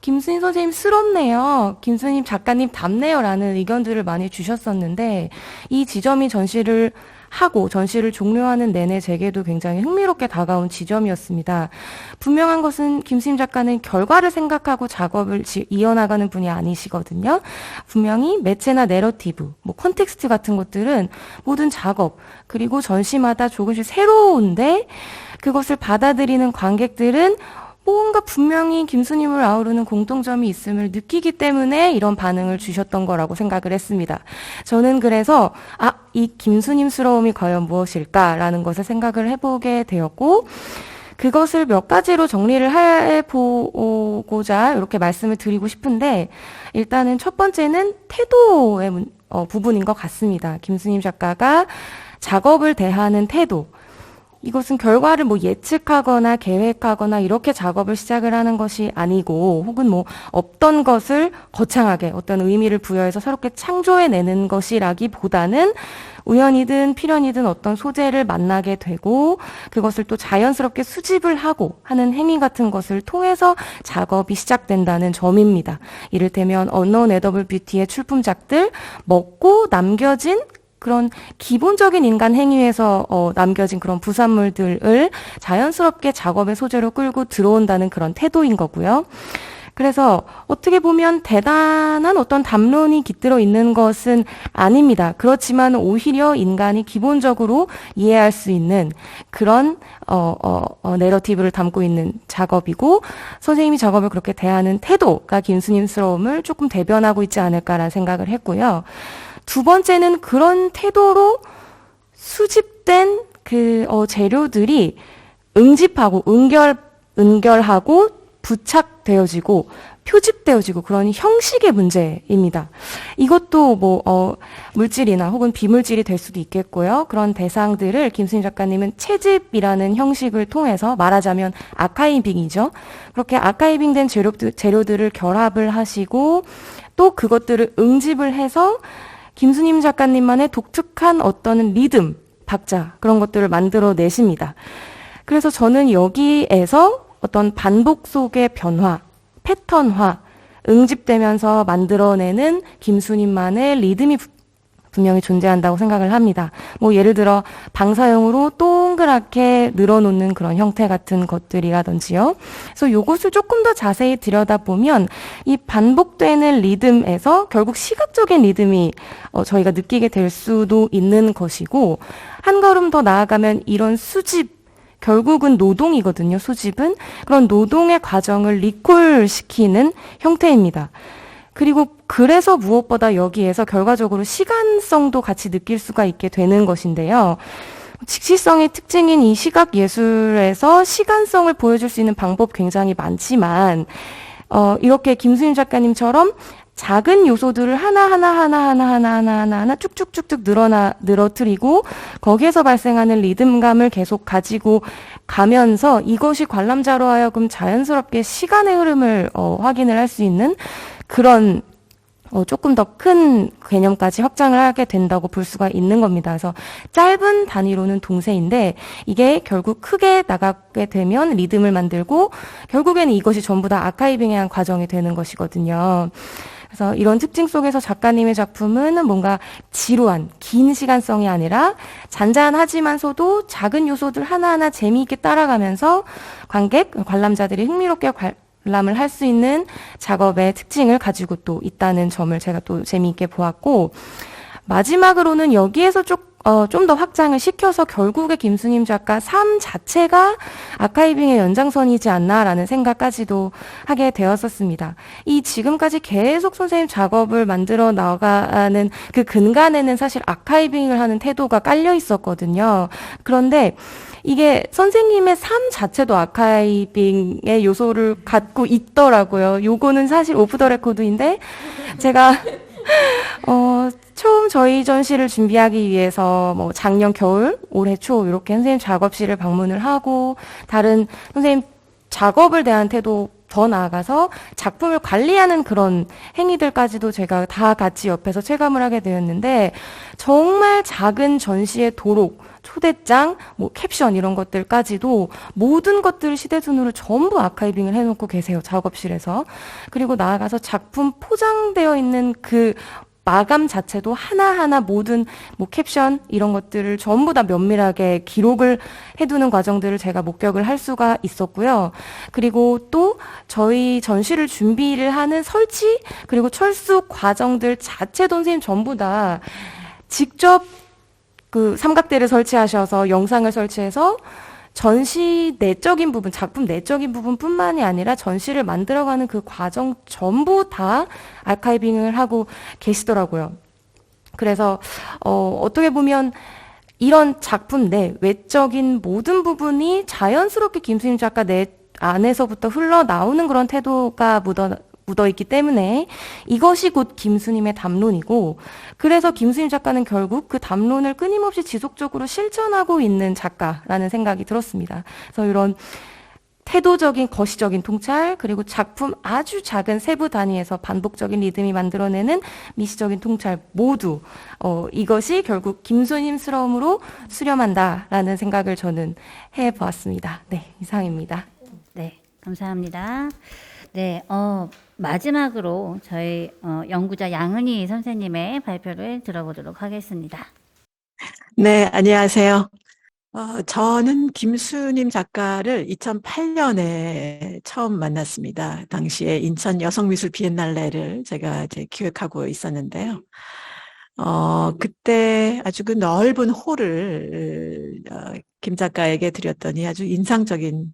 김수님 선생님스럽네요. 김수님 작가님 닮네요. 라는 의견들을 많이 주셨었는데, 이 지점이 전시를 종료하는 내내 제게도 굉장히 흥미롭게 다가온 지점이었습니다. 분명한 것은 김수님 작가는 결과를 생각하고 작업을 이어나가는 분이 아니시거든요. 분명히 매체나 내러티브, 컨텍스트 같은 것들은 모든 작업, 그리고 전시마다 조금씩 새로운데, 그것을 받아들이는 관객들은 뭔가 분명히 김수님을 아우르는 공통점이 있음을 느끼기 때문에 이런 반응을 주셨던 거라고 생각을 했습니다. 저는 그래서 이 김수님스러움이 과연 무엇일까라는 것을 생각을 해보게 되었고, 그것을 몇 가지로 정리를 해보고자 이렇게 말씀을 드리고 싶은데, 일단은 첫 번째는 태도의 부분인 것 같습니다. 김수님 작가가 작업을 대하는 태도, 이것은 결과를 뭐 예측하거나 계획하거나 이렇게 작업을 시작을 하는 것이 아니고 혹은 뭐 없던 것을 거창하게 어떤 의미를 부여해서 새롭게 창조해내는 것이라기보다는 우연이든 필연이든 어떤 소재를 만나게 되고 그것을 또 자연스럽게 수집을 하고 하는 행위 같은 것을 통해서 작업이 시작된다는 점입니다. 이를테면 Unknown Edible Beauty의 출품작들, 먹고 남겨진 그런 기본적인 인간 행위에서 남겨진 그런 부산물들을 자연스럽게 작업의 소재로 끌고 들어온다는 그런 태도인 거고요. 그래서 어떻게 보면 대단한 어떤 담론이 깃들어 있는 것은 아닙니다. 그렇지만 오히려 인간이 기본적으로 이해할 수 있는 그런 내러티브를 담고 있는 작업이고 선생님이 작업을 그렇게 대하는 태도가 김수님스러움을 조금 대변하고 있지 않을까라는 생각을 했고요. 두 번째는 그런 태도로 수집된 그 재료들이 응집하고 은결하고 부착되어지고 표집되어지고 그런 형식의 문제입니다. 이것도 뭐 물질이나 혹은 비물질이 될 수도 있겠고요. 그런 대상들을 김수님 작가님은 채집이라는 형식을 통해서 말하자면 아카이빙이죠. 그렇게 아카이빙된 재료들을 결합을 하시고 또 그것들을 응집을 해서 김수님 작가님만의 독특한 어떤 리듬, 박자 그런 것들을 만들어 내십니다. 그래서 저는 여기에서 어떤 반복 속의 변화, 패턴화, 응집되면서 만들어내는 김수님만의 리듬이 분명히 존재한다고 생각을 합니다. 뭐 예를 들어 방사형으로 동그랗게 늘어놓는 그런 형태 같은 것들이라든지요. 그래서 요것을 조금 더 자세히 들여다보면 이 반복되는 리듬에서 결국 시각적인 리듬이 저희가 느끼게 될 수도 있는 것이고 한 걸음 더 나아가면 이런 수집 결국은 노동이거든요. 수집은 그런 노동의 과정을 리콜시키는 형태입니다. 그리고 그래서 무엇보다 여기에서 결과적으로 시간성도 같이 느낄 수가 있게 되는 것인데요. 직시성의 특징인 이 시각 예술에서 시간성을 보여줄 수 있는 방법 굉장히 많지만 이렇게 김수임 작가님처럼 작은 요소들을 하나하나 쭉쭉쭉쭉 늘어뜨리고 거기에서 발생하는 리듬감을 계속 가지고 가면서 이것이 관람자로 하여금 자연스럽게 시간의 흐름을 확인을 할 수 있는 그런 조금 더 큰 개념까지 확장을 하게 된다고 볼 수가 있는 겁니다. 그래서 짧은 단위로는 동세인데 이게 결국 크게 나가게 되면 리듬을 만들고 결국에는 이것이 전부 다 아카이빙의 한 과정이 되는 것이거든요. 그래서 이런 특징 속에서 작가님의 작품은 뭔가 지루한 긴 시간성이 아니라 잔잔하지만서도 작은 요소들 하나하나 재미있게 따라가면서 관람자들이 흥미롭게 관람을 할 수 있는 작업의 특징을 가지고 또 있다는 점을 제가 또 재미있게 보았고 마지막으로는 여기에서 좀 더 확장을 시켜서 결국에 김수님 작가 삶 자체가 아카이빙의 연장선이지 않나라는 생각까지도 하게 되었었습니다. 이 지금까지 계속 선생님 작업을 만들어 나가는 그 근간에는 사실 아카이빙을 하는 태도가 깔려 있었거든요. 그런데 이게 선생님의 삶 자체도 아카이빙의 요소를 갖고 있더라고요. 요거는 사실 오프 더 레코드인데 제가 처음 저희 전시를 준비하기 위해서 뭐 작년 겨울, 올해 초 이렇게 선생님 작업실을 방문을 하고 다른 선생님 작업을 대한 태도 더 나아가서 작품을 관리하는 그런 행위들까지도 제가 다 같이 옆에서 체감을 하게 되었는데 정말 작은 전시의 도록, 초대장, 뭐 캡션 이런 것들까지도 모든 것들을 시대순으로 전부 아카이빙을 해놓고 계세요. 작업실에서. 그리고 나아가서 작품 포장되어 있는 그 마감 자체도 하나하나 모든 뭐 캡션 이런 것들을 전부 다 면밀하게 기록을 해두는 과정들을 제가 목격을 할 수가 있었고요. 그리고 또 저희 전시를 준비를 하는 설치 그리고 철수 과정들 자체도 선생님 전부 다 직접 그 삼각대를 설치하셔서 영상을 설치해서 전시 내적인 부분, 작품 내적인 부분뿐만이 아니라 전시를 만들어가는 그 과정 전부 다 아카이빙을 하고 계시더라고요. 그래서 어떻게 보면 이런 작품 내 외적인 모든 부분이 자연스럽게 김수임 작가 내 안에서부터 흘러나오는 그런 태도가 묻어있기 때문에 이것이 곧 김수님의 담론이고, 그래서 김수님 작가는 결국 그 담론을 끊임없이 지속적으로 실천하고 있는 작가라는 생각이 들었습니다. 그래서 이런 태도적인 거시적인 통찰, 그리고 작품 아주 작은 세부 단위에서 반복적인 리듬이 만들어내는 미시적인 통찰 모두 이것이 결국 김수님스러움으로 수렴한다라는 생각을 저는 해보았습니다. 네, 이상입니다. 네, 감사합니다. 네, 마지막으로 저희 연구자 양은희 선생님의 발표를 들어보도록 하겠습니다. 네, 안녕하세요. 저는 김수님 작가를 2008년에 처음 만났습니다. 당시에 인천 여성미술 비엔날레를 제가 이제 기획하고 있었는데요. 그때 아주 그 넓은 홀을 김 작가에게 드렸더니 아주 인상적인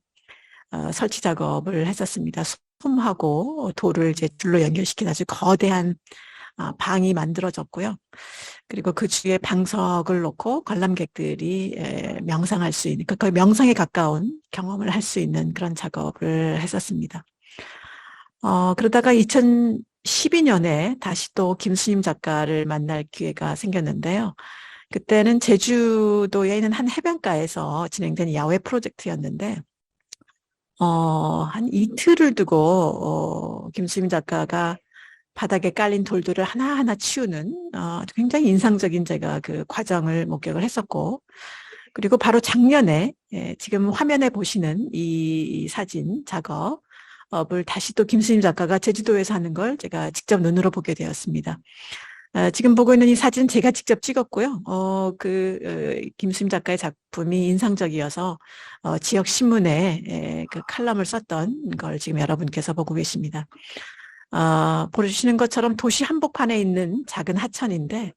설치 작업을 했었습니다. 솜하고 돌을 이제 줄로 연결시킨 아주 거대한 방이 만들어졌고요. 그리고 그 주위에 방석을 놓고 관람객들이 명상할 수 있는, 거의 명상에 가까운 경험을 할 수 있는 그런 작업을 했었습니다. 그러다가 2012년에 다시 또 김수님 작가를 만날 기회가 생겼는데요. 그때는 제주도에 있는 한 해변가에서 진행된 야외 프로젝트였는데, 한 이틀을 두고 김수님 작가가 바닥에 깔린 돌들을 하나하나 치우는 굉장히 인상적인 제가 그 과정을 목격을 했었고, 그리고 바로 작년에 지금 화면에 보시는 이 사진 작업을 다시 또 김수님 작가가 제주도에서 하는 걸 제가 직접 눈으로 보게 되었습니다. 지금 보고 있는 이 사진은 제가 직접 찍었고요. 김수님 작가의 작품이 인상적이어서 지역 신문에 그 칼럼을 썼던 걸 지금 여러분께서 보고 계십니다. 보여주시는 것처럼 도시 한복판에 있는 작은 하천인데,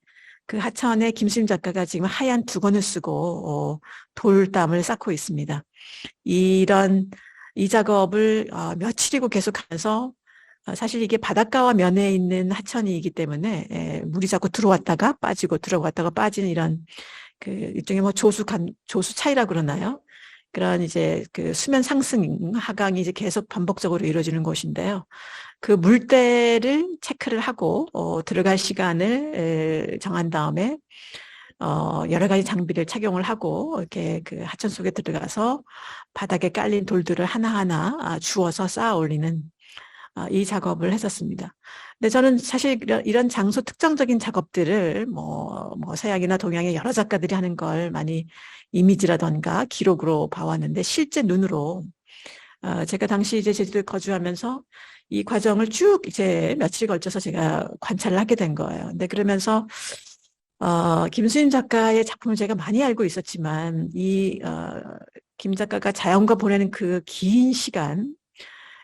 그 하천에 김수림 작가가 지금 하얀 두건을 쓰고 돌담을 쌓고 있습니다. 이 작업을 며칠이고 계속하면서 사실 이게 바닷가와 면에 있는 하천이기 때문에 물이 자꾸 들어왔다가 빠지고 들어갔다가 빠지는 이런 그 일종의 뭐 조수 차이라 그러나요? 그런 이제 그 수면 상승 하강이 이제 계속 반복적으로 이루어지는 곳인데요. 그 물때를 체크를 하고 들어갈 시간을 정한 다음에 여러 가지 장비를 착용을 하고 이렇게 그 하천 속에 들어가서 바닥에 깔린 돌들을 하나하나 주워서 쌓아 올리는 이 작업을 했었습니다. 근데 저는 사실 이런 장소 특정적인 작업들을 뭐 서양이나 동양의 여러 작가들이 하는 걸 많이 이미지라던가 기록으로 봐왔는데, 실제 눈으로 제가 당시 이제 제주도에 거주하면서 이 과정을 쭉 이제 며칠 걸쳐서 제가 관찰을 하게 된 거예요. 근데 그러면서 김수임 작가의 작품을 제가 많이 알고 있었지만 김 작가가 자연과 보내는 그 긴 시간,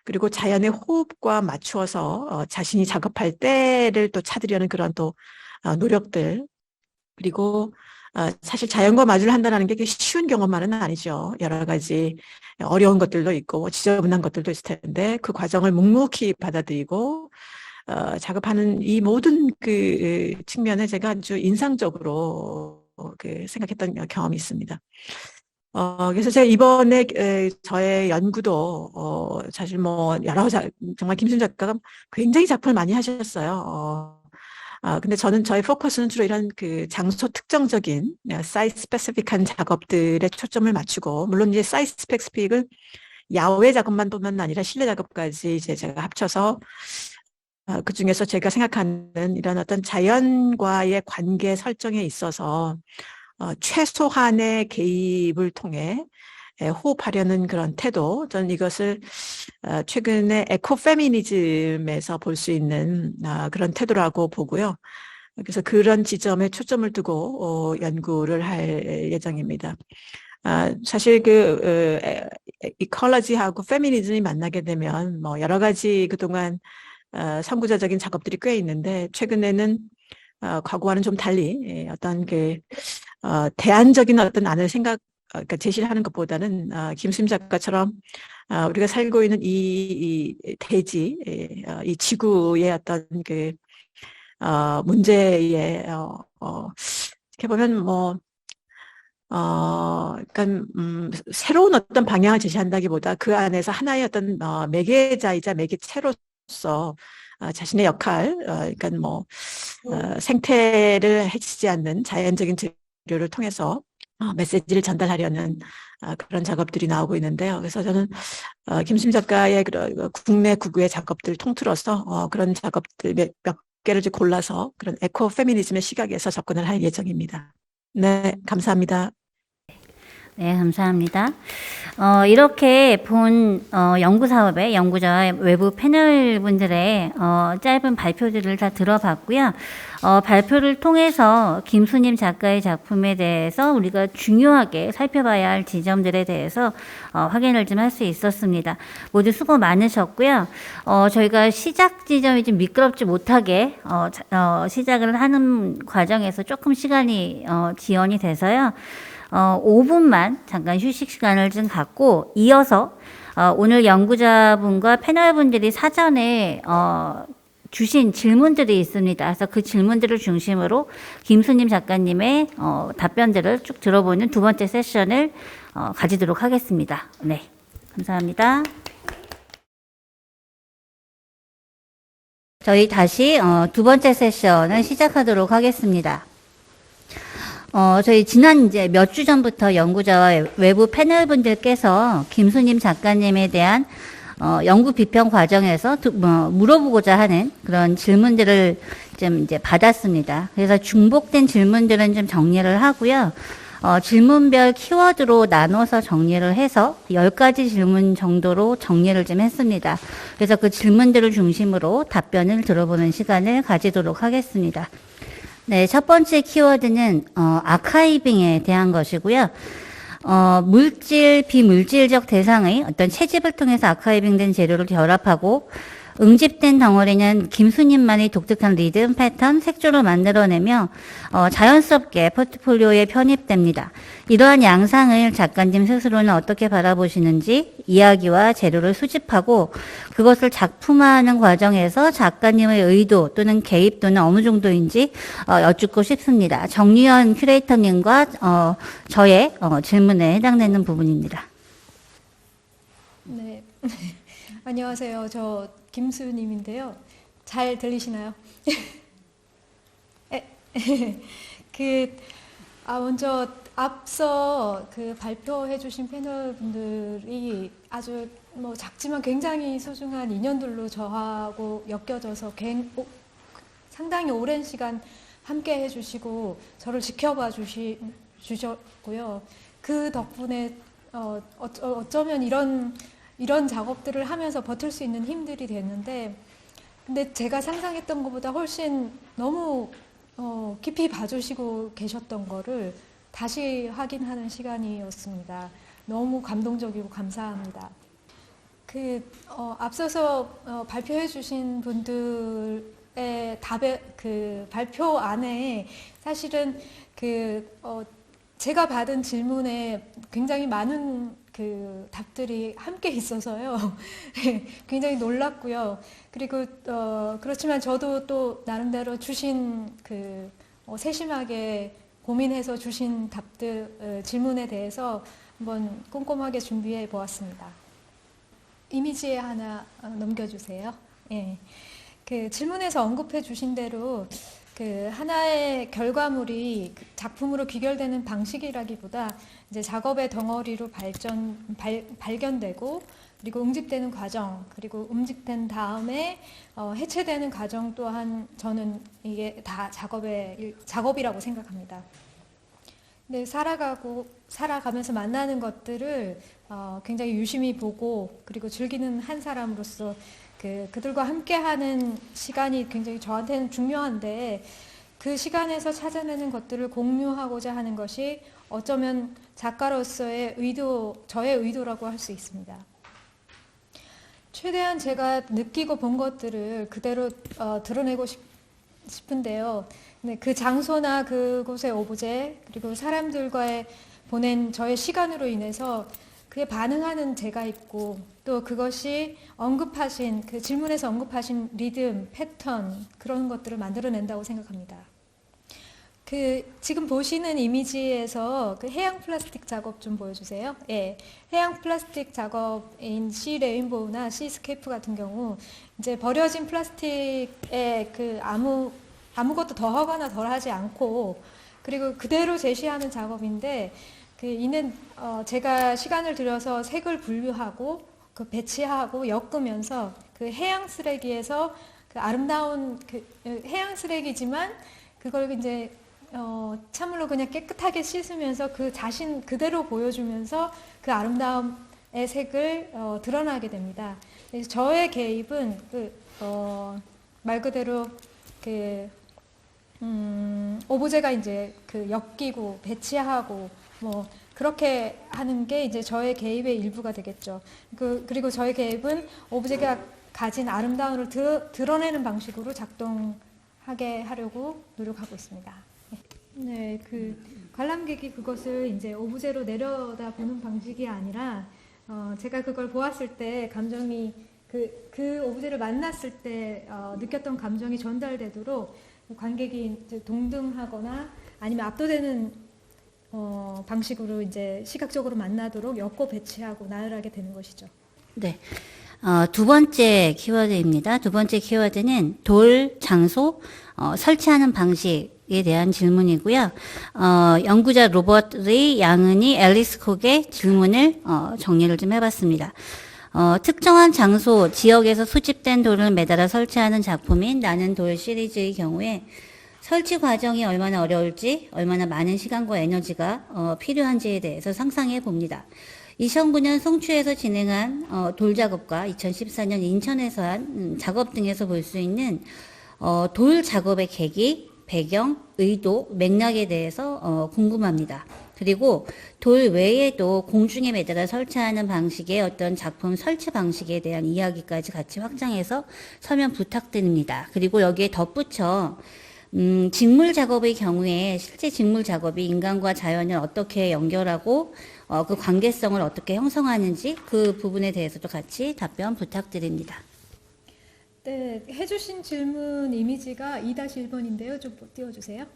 그리고 자연의 호흡과 맞추어서 자신이 작업할 때를 또 찾으려는 그런 또 노력들, 그리고 사실 자연과 마주를 한다는 게 쉬운 경험만은 아니죠. 여러 가지 어려운 것들도 있고 지저분한 것들도 있을 텐데, 그 과정을 묵묵히 받아들이고 작업하는 이 모든 그 측면에 제가 아주 인상적으로 생각했던 경험이 있습니다. 그래서 제가 이번에 저의 연구도 사실 뭐 정말 김수임 작가가 굉장히 작품을 많이 하셨어요. 근데 저의 포커스는 주로 이런 그 장소 특정적인 사이트 스페시픽한 작업들에 초점을 맞추고, 물론 이제 사이트 스페시픽을 야외 작업만 보면 아니라 실내 작업까지 이제 제가 합쳐서 그 중에서 제가 생각하는 이런 어떤 자연과의 관계 설정에 있어서 최소한의 개입을 통해 호흡하려는 그런 태도, 저는 이것을 최근에 에코페미니즘에서 볼 수 있는 그런 태도라고 보고요. 그래서 그런 지점에 초점을 두고 연구를 할 예정입니다. 사실 이컬러지하고 페미니즘이 만나게 되면 뭐 여러 가지 그동안 선구자적인 작업들이 꽤 있는데, 최근에는 과거와는 좀 달리 어떤 대안적인 어떤 안을 그러니까 제시를 하는 것보다는 김수임 작가처럼 우리가 살고 있는 이 대지, 이 지구의 어떤 문제에 이렇게 보면 그러니까 새로운 어떤 방향을 제시한다기보다 그 안에서 하나의 어떤 매개자이자 매개체로서 자신의 역할, 그러니까 생태를 해치지 않는 자연적인 재료를 통해서 메시지를 전달하려는 그런 작업들이 나오고 있는데요. 그래서 저는 김수림 작가의 국내 국외 작업들 통틀어서 그런 작업들 몇 개를 골라서 그런 에코 페미니즘의 시각에서 접근을 할 예정입니다. 네, 감사합니다. 네, 감사합니다. 이렇게 본 연구 사업의 연구자와 외부 패널 분들의 짧은 발표들을 다 들어봤고요. 발표를 통해서 김수님 작가의 작품에 대해서 우리가 중요하게 살펴봐야 할 지점들에 대해서 확인을 좀 할 수 있었습니다. 모두 수고 많으셨고요. 저희가 시작 지점이 좀 미끄럽지 못하게 시작을 하는 과정에서 조금 시간이 지연이 돼서요. 5분만 잠깐 휴식 시간을 좀 갖고 이어서 오늘 연구자분과 패널분들이 사전에 주신 질문들이 있습니다. 그래서 그 질문들을 중심으로 김수님 작가님의 답변들을 쭉 들어보는 두 번째 세션을 가지도록 하겠습니다. 네, 감사합니다. 저희 다시 두 번째 세션을 시작하도록 하겠습니다. 저희 지난 이제 몇 주 전부터 연구자와 외부 패널분들께서 김수님 작가님에 대한 연구 비평 과정에서 물어보고자 하는 그런 질문들을 좀 이제 받았습니다. 그래서 중복된 질문들은 좀 정리를 하고요. 질문별 키워드로 나눠서 정리를 해서 10가지 질문 정도로 정리를 좀 했습니다. 그래서 그 질문들을 중심으로 답변을 들어보는 시간을 가지도록 하겠습니다. 네, 첫 번째 키워드는 아카이빙에 대한 것이고요. 물질, 비물질적 대상의 어떤 채집을 통해서 아카이빙된 재료를 결합하고 응집된 덩어리는 김수님만의 독특한 리듬, 패턴, 색조로 만들어내며 자연스럽게 포트폴리오에 편입됩니다. 이러한 양상을 작가님 스스로는 어떻게 바라보시는지 이야기와 재료를 수집하고 그것을 작품화하는 과정에서 작가님의 의도 또는 개입 또는 어느 정도인지 여쭙고 싶습니다. 정유현 큐레이터님과 저의 질문에 해당되는 부분입니다. 네, 안녕하세요. 저 김수님인데요. 잘 들리시나요? 먼저 앞서 발표해주신 패널분들이 아주 작지만 굉장히 소중한 인연들로 저하고 엮여져서 상당히 오랜 시간 함께 해주시고 저를 지켜봐 주셨고요. 그 덕분에 어쩌면 이런 작업들을 하면서 버틸 수 있는 힘들이 됐는데, 근데 제가 상상했던 것보다 훨씬 너무 깊이 봐주시고 계셨던 거를 다시 확인하는 시간이었습니다. 너무 감동적이고 감사합니다. 앞서서 발표해 주신 분들의 발표 안에 사실은 제가 받은 질문에 굉장히 많은 답들이 함께 있어서요. 굉장히 놀랐고요. 그리고 그렇지만 저도 또 나름대로 주신 세심하게 고민해서 주신 답들, 질문에 대해서 한번 꼼꼼하게 준비해 보았습니다. 이미지에 하나 넘겨주세요. 예. 질문에서 언급해 주신 대로 하나의 결과물이 작품으로 귀결되는 방식이라기보다 이제 작업의 덩어리로 발견되고 그리고 응집되는 과정, 그리고 응집된 다음에 해체되는 과정 또한 저는 이게 다 작업이라고 생각합니다. 근데 살아가면서 만나는 것들을 굉장히 유심히 보고 그리고 즐기는 한 사람으로서 그들과 함께하는 시간이 굉장히 저한테는 중요한데, 그 시간에서 찾아내는 것들을 공유하고자 하는 것이 어쩌면 작가로서의 저의 의도라고 할 수 있습니다. 최대한 제가 느끼고 본 것들을 그대로 드러내고 싶은데요. 그 장소나 그곳의 오브제 그리고 사람들과의 보낸 저의 시간으로 인해서 그에 반응하는 제가 있고, 또 그것이 질문에서 언급하신 리듬, 패턴, 그런 것들을 만들어낸다고 생각합니다. 지금 보시는 이미지에서 그 해양 플라스틱 작업 좀 보여주세요. 예, 해양 플라스틱 작업인 시 레인보우나 시스케이프 같은 경우 이제 버려진 플라스틱에 아무것도 더하거나 덜하지 않고 그리고 그대로 제시하는 작업인데 이는 제가 시간을 들여서 색을 분류하고 배치하고 엮으면서 해양 쓰레기에서 아름다운 해양 쓰레기지만 그걸 이제 찬물로 그냥 깨끗하게 씻으면서 그 자신 그대로 보여주면서 그 아름다움의 색을 드러나게 됩니다. 저의 개입은 말 그대로 오브제가 이제 엮이고 배치하고 뭐 그렇게 하는 게 이제 저의 개입의 일부가 되겠죠. 그리고 저의 개입은 오브제가 가진 아름다움을 드러내는 방식으로 작동하게 하려고 노력하고 있습니다. 네, 관람객이 그것을 이제 오브제로 내려다 보는 방식이 아니라 제가 그걸 보았을 때 감정이 그 오브제를 만났을 때 느꼈던 감정이 전달되도록 관객이 이제 동등하거나 아니면 압도되는 방식으로 이제 시각적으로 만나도록 엮고 배치하고 나열하게 되는 것이죠. 네. 두 번째 키워드입니다. 두 번째 키워드는 돌, 장소, 설치하는 방식에 대한 질문이고요. 연구자 로버트 리 양은이 앨리스 콕의 질문을 정리를 좀 해봤습니다. 특정한 장소, 지역에서 수집된 돌을 매달아 설치하는 작품인 나는 돌 시리즈의 경우에 설치 과정이 얼마나 어려울지, 얼마나 많은 시간과 에너지가 필요한지에 대해서 상상해 봅니다. 2009년 송추에서 진행한 돌 작업과 2014년 인천에서 한 작업 등에서 볼 수 있는 돌 작업의 계기, 배경, 의도, 맥락에 대해서 궁금합니다. 그리고 돌 외에도 공중에 매달아 설치하는 방식의 어떤 작품 설치 방식에 대한 이야기까지 같이 확장해서 설명 부탁드립니다. 그리고 여기에 덧붙여 직물 작업의 경우에 실제 직물 작업이 인간과 자연을 어떻게 연결하고 그 관계성을 어떻게 형성하는지 그 부분에 대해서도 같이 답변 부탁드립니다. 네, 해주신 질문 이미지가 2-1번인데요. 좀 띄워주세요.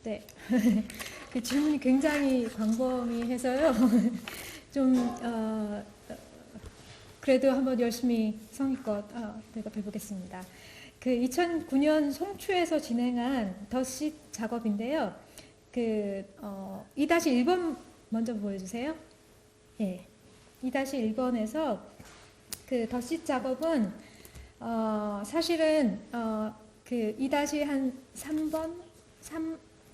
네, 그 질문이 굉장히 광범위해서요. 좀 그래도 한번 열심히 성의껏 대답해보겠습니다. 2009년 송추에서 진행한 덧시 작업인데요. 2-1번 먼저 보여주세요. 예, 2-1번에서 덧시 작업은 사실은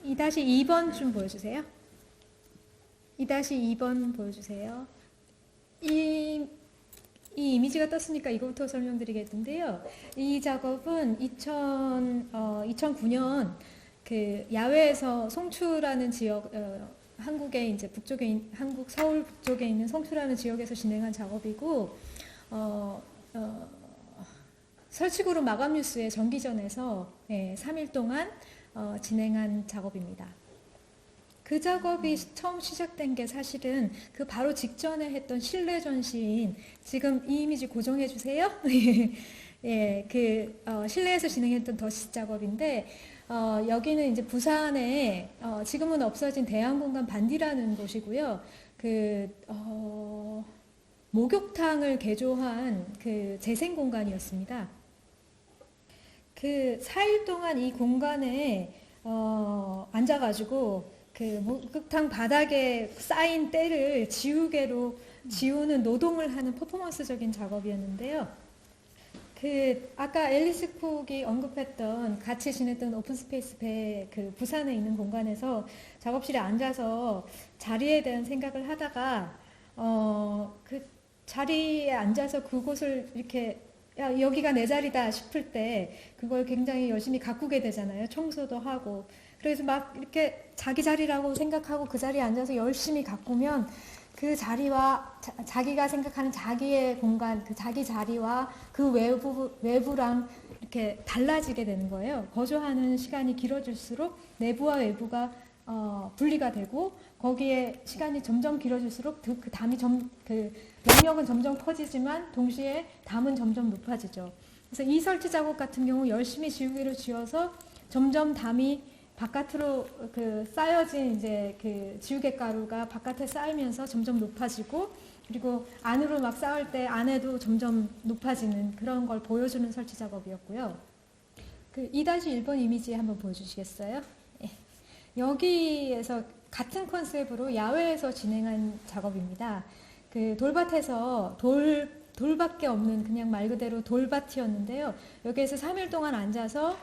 2-2번 좀 보여주세요. 2-2번 보여주세요. 이 이미지가 떴으니까 이거부터 설명드리겠는데요. 이 작업은 2009년 야외에서 송추라는 지역, 한국의 이제 한국 서울 북쪽에 있는 송추라는 지역에서 진행한 작업이고, 설치그룹 마감뉴스의 정기전에서 3일 동안 진행한 작업입니다. 그 작업이 처음 시작된 게 사실은 그 바로 직전에 했던 실내 전시인, 지금 이 이미지 고정해 주세요. 예, 실내에서 진행했던 덧시 작업인데, 여기는 이제 부산에 지금은 없어진 대한공간 반디라는 곳이고요. 목욕탕을 개조한 재생 공간이었습니다. 4일 동안 이 공간에 앉아가지고 목욕탕 바닥에 쌓인 때를 지우개로 지우는 노동을 하는 퍼포먼스적인 작업이었는데요. 아까 앨리스 콕이 언급했던 같이 지냈던 오픈스페이스 배 부산에 있는 공간에서 작업실에 앉아서 자리에 대한 생각을 하다가 그 자리에 앉아서 그곳을 이렇게 야, 여기가 내 자리다 싶을 때 그걸 굉장히 열심히 가꾸게 되잖아요. 청소도 하고. 그래서 막 이렇게 자기 자리라고 생각하고 그 자리에 앉아서 열심히 가꾸면 그 자리와 자기가 생각하는 자기의 공간, 그 자기 자리와 그 외부랑 이렇게 달라지게 되는 거예요. 거주하는 시간이 길어질수록 내부와 외부가 분리가 되고 거기에 시간이 점점 길어질수록 그 담이 영역은 점점 커지지만 동시에 담은 점점 높아지죠. 그래서 이 설치 작업 같은 경우 열심히 지우개로 지워서 점점 담이 바깥으로 쌓여진 이제 지우개 가루가 바깥에 쌓이면서 점점 높아지고, 그리고 안으로 막 쌓을 때 안에도 점점 높아지는 그런 걸 보여주는 설치 작업이었고요. 2-1번 이미지 한번 보여주시겠어요? 예. 여기에서 같은 컨셉으로 야외에서 진행한 작업입니다. 돌밭에서 돌밖에 없는 그냥 말 그대로 돌밭이었는데요. 여기에서 3일 동안 앉아서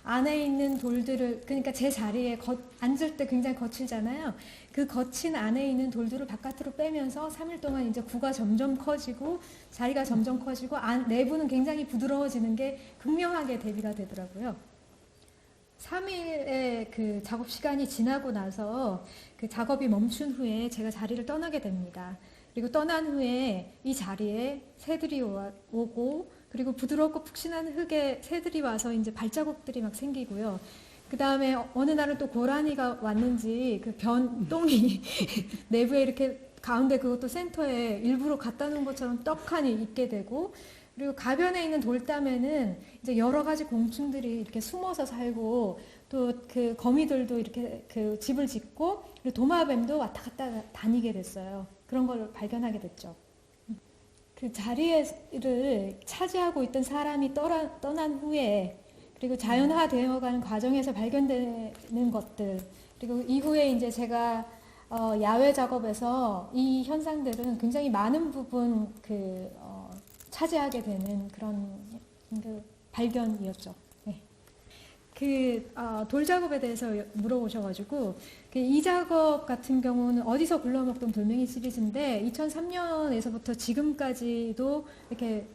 안에 있는 돌들을, 그러니까 제 자리에 앉을 때 굉장히 거칠잖아요. 그 거친 안에 있는 돌들을 바깥으로 빼면서 3일 동안 이제 구가 점점 커지고 자리가 점점 커지고 내부는 굉장히 부드러워지는 게 극명하게 대비가 되더라고요. 3일의 작업 시간이 지나고 나서 작업이 멈춘 후에 제가 자리를 떠나게 됩니다. 그리고 떠난 후에 이 자리에 새들이 오고, 그리고 부드럽고 푹신한 흙에 새들이 와서 이제 발자국들이 막 생기고요. 그 다음에 어느 날은 또 고라니가 왔는지 똥이 내부에 이렇게 가운데 그것도 센터에 일부러 갖다 놓은 것처럼 떡하니 있게 되고, 그리고 가변에 있는 돌담에는 이제 여러 가지 곤충들이 이렇게 숨어서 살고, 또 거미들도 이렇게 집을 짓고, 그리고 도마뱀도 왔다 갔다 다니게 됐어요. 그런 걸 발견하게 됐죠. 자리를 차지하고 있던 사람이 떠난 후에, 그리고 자연화되어가는 과정에서 발견되는 것들, 그리고 이후에 이제 제가 야외 작업에서 이 현상들은 굉장히 많은 부분 차지하게 되는 그런 발견이었죠. 네. 돌 작업에 대해서 물어보셔가지고, 이 작업 같은 경우는 어디서 굴러먹던 돌멩이 시리즈인데 2003년에서부터 지금까지도 이렇게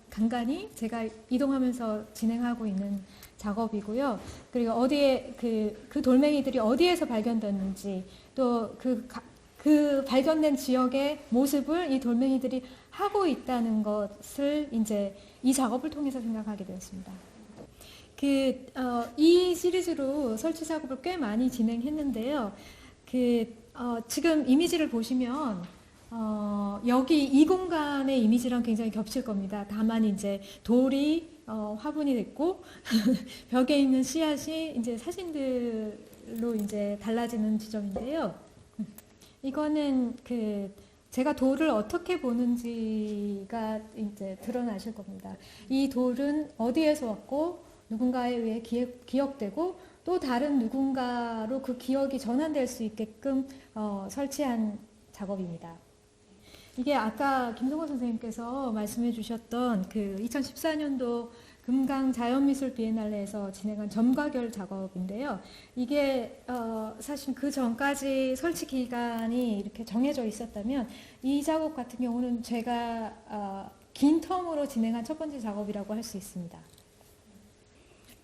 간간히 제가 이동하면서 진행하고 있는 작업이고요. 그리고 어디에 그 돌멩이들이 어디에서 발견됐는지, 또 그 발견된 지역의 모습을 이 돌멩이들이 하고 있다는 것을 이제 이 작업을 통해서 생각하게 되었습니다. 이 시리즈로 설치 작업을 꽤 많이 진행했는데요. 지금 이미지를 보시면, 여기 이 공간의 이미지랑 굉장히 겹칠 겁니다. 다만 이제 돌이 화분이 됐고, 벽에 있는 씨앗이 이제 사진들로 이제 달라지는 지점인데요. 이거는 제가 돌을 어떻게 보는지가 이제 드러나실 겁니다. 이 돌은 어디에서 왔고, 누군가에 의해 기억되고, 또 다른 누군가로 그 기억이 전환될 수 있게끔 설치한 작업입니다. 이게 아까 김성호 선생님께서 말씀해 주셨던 2014년도 금강 자연미술 비엔날레에서 진행한 점과결 작업인데요. 이게 사실 그 전까지 설치 기간이 이렇게 정해져 있었다면, 이 작업 같은 경우는 제가 긴 텀으로 진행한 첫 번째 작업이라고 할 수 있습니다.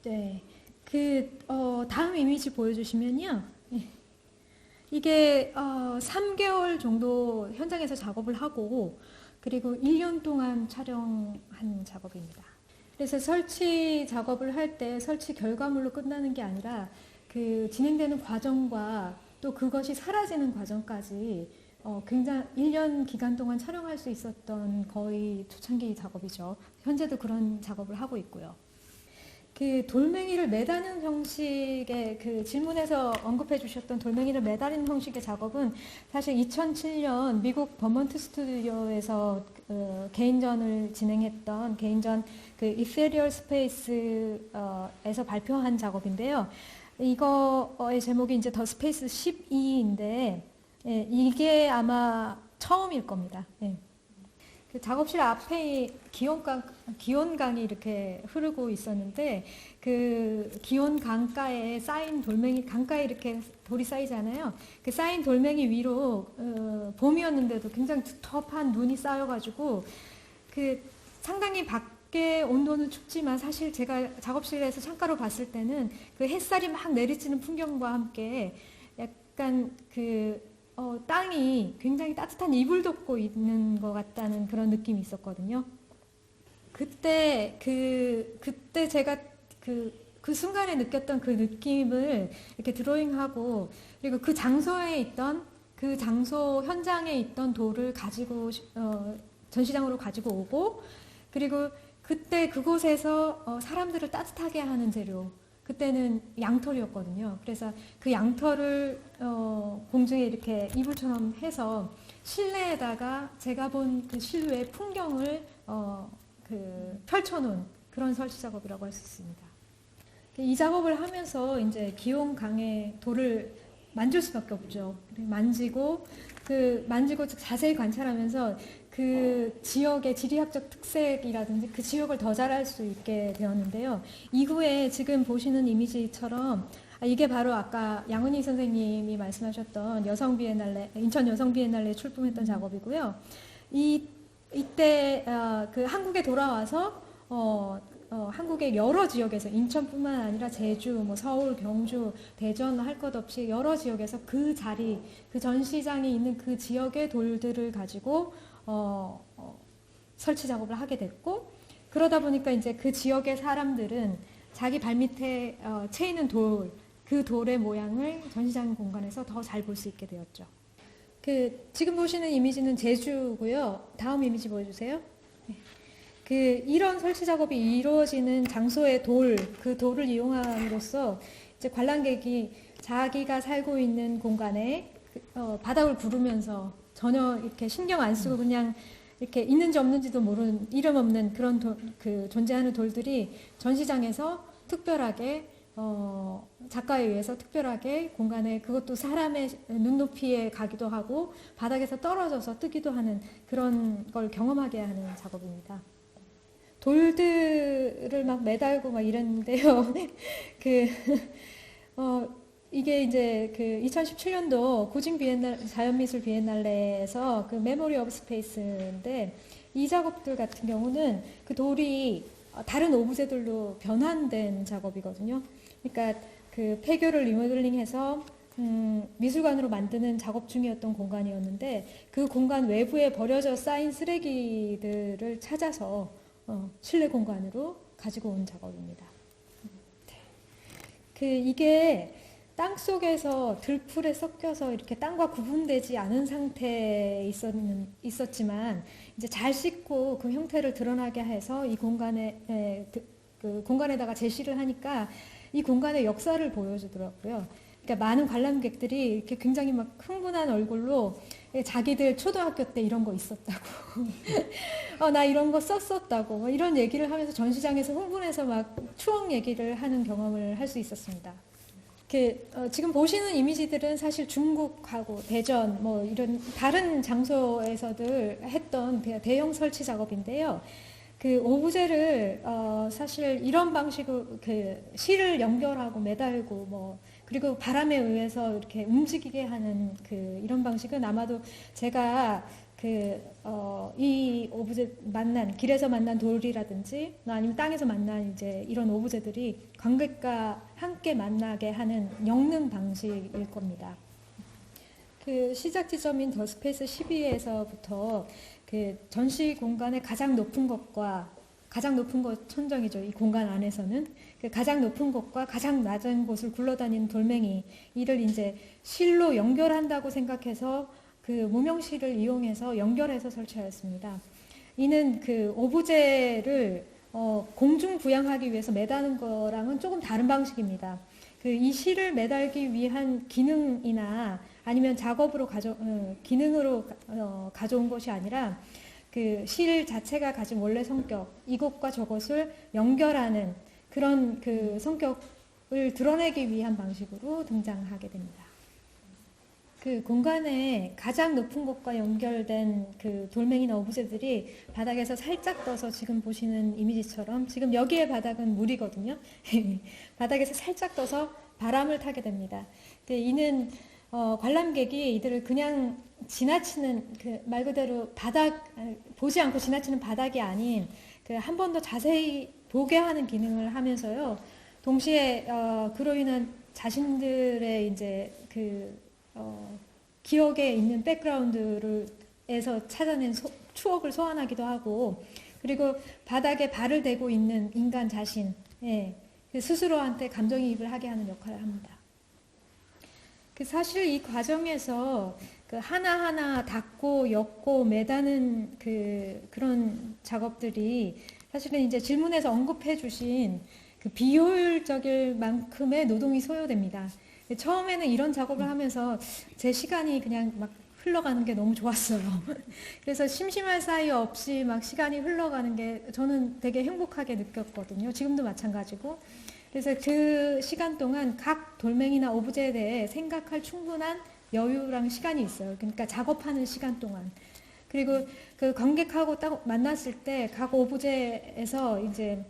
네, 다음 이미지 보여주시면요. 이게 3개월 정도 현장에서 작업을 하고, 그리고 1년 동안 촬영한 작업입니다. 그래서 설치 작업을 할 때 설치 결과물로 끝나는 게 아니라 진행되는 과정과 또 그것이 사라지는 과정까지 굉장히 1년 기간 동안 촬영할 수 있었던 거의 초창기 작업이죠. 현재도 그런 작업을 하고 있고요. 돌멩이를 매다는 형식의 질문에서 언급해 주셨던 돌멩이를 매다는 형식의 작업은 사실 2007년 미국 버먼트 스튜디오에서 개인전을 진행했던 개인전 Ethereal Space에서 발표한 작업인데요. 이거의 제목이 이제 더 스페이스 12인데, 예, 이게 아마 처음일 겁니다. 예. 작업실 앞에 기온강이 이렇게 흐르고 있었는데, 기온 강가에 쌓인 돌멩이, 강가에 이렇게 돌이 쌓이잖아요. 쌓인 돌멩이 위로 봄이었는데도 굉장히 두텁한 눈이 쌓여가지고 상당히 밖에 온도는 춥지만, 사실 제가 작업실에서 창가로 봤을 때는 햇살이 막 내리치는 풍경과 함께 약간 땅이 굉장히 따뜻한 이불 덮고 있는 것 같다는 그런 느낌이 있었거든요. 그때 제가 그 순간에 느꼈던 그 느낌을 이렇게 드로잉하고, 그리고 그 장소에 있던, 그 장소 현장에 있던 돌을 가지고 전시장으로 가지고 오고, 그리고 그때 그곳에서 사람들을 따뜻하게 하는 재료, 그때는 양털이었거든요. 그래서 그 양털을 공중에 이렇게 이불처럼 해서 실내에다가 제가 본 그 실외 풍경을 펼쳐놓은 그런 설치 작업이라고 할 수 있습니다. 이 작업을 하면서 이제 기욤 강의 돌을 만질 수밖에 없죠. 만지고 자세히 관찰하면서 그 지역의 지리학적 특색이라든지 그 지역을 더 잘 알 수 있게 되었는데요. 이후에 지금 보시는 이미지처럼 이게 바로 아까 양은희 선생님이 말씀하셨던 인천 여성 비엔날레에 출품했던 작업이고요. 이때 그 한국에 돌아와서 한국의 여러 지역에서 인천뿐만 아니라 제주, 뭐 서울, 경주, 대전 할 것 없이 여러 지역에서 그 자리, 그 전시장이 있는 그 지역의 돌들을 가지고 설치 작업을 하게 됐고, 그러다 보니까 이제 그 지역의 사람들은 자기 발밑에 채 있는 그 돌의 모양을 전시장 공간에서 더 잘 볼 수 있게 되었죠. 지금 보시는 이미지는 제주고요. 다음 이미지 보여주세요. 이런 설치 작업이 이루어지는 장소의 그 돌을 이용함으로써 이제 관람객이 자기가 살고 있는 공간에 바닥을 구르면서 전혀 이렇게 신경 안 쓰고 그냥 이렇게 있는지 없는지도 모르는 이름 없는 그런 존재하는 돌들이 전시장에서 특별하게 작가에 의해서 특별하게 공간에 그것도 사람의 눈높이에 가기도 하고 바닥에서 떨어져서 뜨기도 하는 그런 걸 경험하게 하는 작업입니다. 돌들을 막 매달고 막 이랬는데요. 이게 이제 2017년도 고징 자연미술 비엔날레에서 메모리 오브 스페이스인데 이 작업들 같은 경우는 그 돌이 다른 오브제들로 변환된 작업이거든요. 그러니까 폐교를 리모델링해서 미술관으로 만드는 작업 중이었던 공간이었는데 그 공간 외부에 버려져 쌓인 쓰레기들을 찾아서 실내 공간으로 가지고 온 작업입니다. 이게 땅 속에서 들풀에 섞여서 이렇게 땅과 구분되지 않은 상태에 있었지만 이제 잘 씻고 그 형태를 드러나게 해서 이 공간에다가 제시를 하니까 이 공간의 역사를 보여주더라고요. 그러니까 많은 관람객들이 이렇게 굉장히 막 흥분한 얼굴로 자기들 초등학교 때 이런 거 있었다고, 나 이런 거 썼었다고, 이런 얘기를 하면서 전시장에서 흥분해서 막 추억 얘기를 하는 경험을 할 수 있었습니다. 지금 보시는 이미지들은 사실 중국하고 대전, 뭐 이런 다른 장소에서들 했던 대형 설치 작업인데요. 오브제를 사실 이런 방식으로 실을 연결하고 매달고 그리고 바람에 의해서 이렇게 움직이게 하는 이런 방식은 아마도 제가 이 오브제 길에서 만난 돌이라든지 아니면 땅에서 만난 이제 이런 오브제들이 관객과 함께 만나게 하는 엮는 방식일 겁니다. 시작 지점인 더 스페이스 12에서부터 전시 공간의 가장 높은 것 천정이죠. 이 공간 안에서는 가장 높은 곳과 가장 낮은 곳을 굴러다니는 돌멩이 이를 이제 실로 연결한다고 생각해서 무명실을 이용해서 연결해서 설치하였습니다. 이는 오브제를 공중 부양하기 위해서 매다는 거랑은 조금 다른 방식입니다. 이 실을 매달기 위한 기능이나 아니면 작업으로 기능으로 가져온 것이 아니라 실 자체가 가진 원래 성격, 이것과 저것을 연결하는 그런 성격을 드러내기 위한 방식으로 등장하게 됩니다. 공간에 가장 높은 곳과 연결된 돌멩이나 오브제들이 바닥에서 살짝 떠서 지금 보시는 이미지처럼 지금 여기의 바닥은 물이거든요. 바닥에서 살짝 떠서 바람을 타게 됩니다. 이는 관람객이 이들을 그냥 지나치는 말 그대로 보지 않고 지나치는 바닥이 아닌 한 번 더 자세히 보게 하는 기능을 하면서요. 동시에 그로 인한 자신들의 이제 기억에 있는 백그라운드에서 찾아낸 추억을 소환하기도 하고, 그리고 바닥에 발을 대고 있는 인간 자신, 스스로한테 감정이입을 하게 하는 역할을 합니다. 사실 이 과정에서 하나하나 닦고 엮고 매다는 그런 작업들이 사실은 이제 질문에서 언급해 주신 그 비효율적일 만큼의 노동이 소요됩니다. 처음에는 이런 작업을 하면서 제 시간이 그냥 막 흘러가는 게 너무 좋았어요. 그래서 심심할 사이 없이 막 시간이 흘러가는 게 저는 되게 행복하게 느꼈거든요. 지금도 마찬가지고. 그래서 그 시간 동안 각 돌멩이나 오브제에 대해 생각할 충분한 여유랑 시간이 있어요. 그러니까 작업하는 시간 동안. 그리고 그 관객하고 딱 만났을 때 각 오브제에서 이제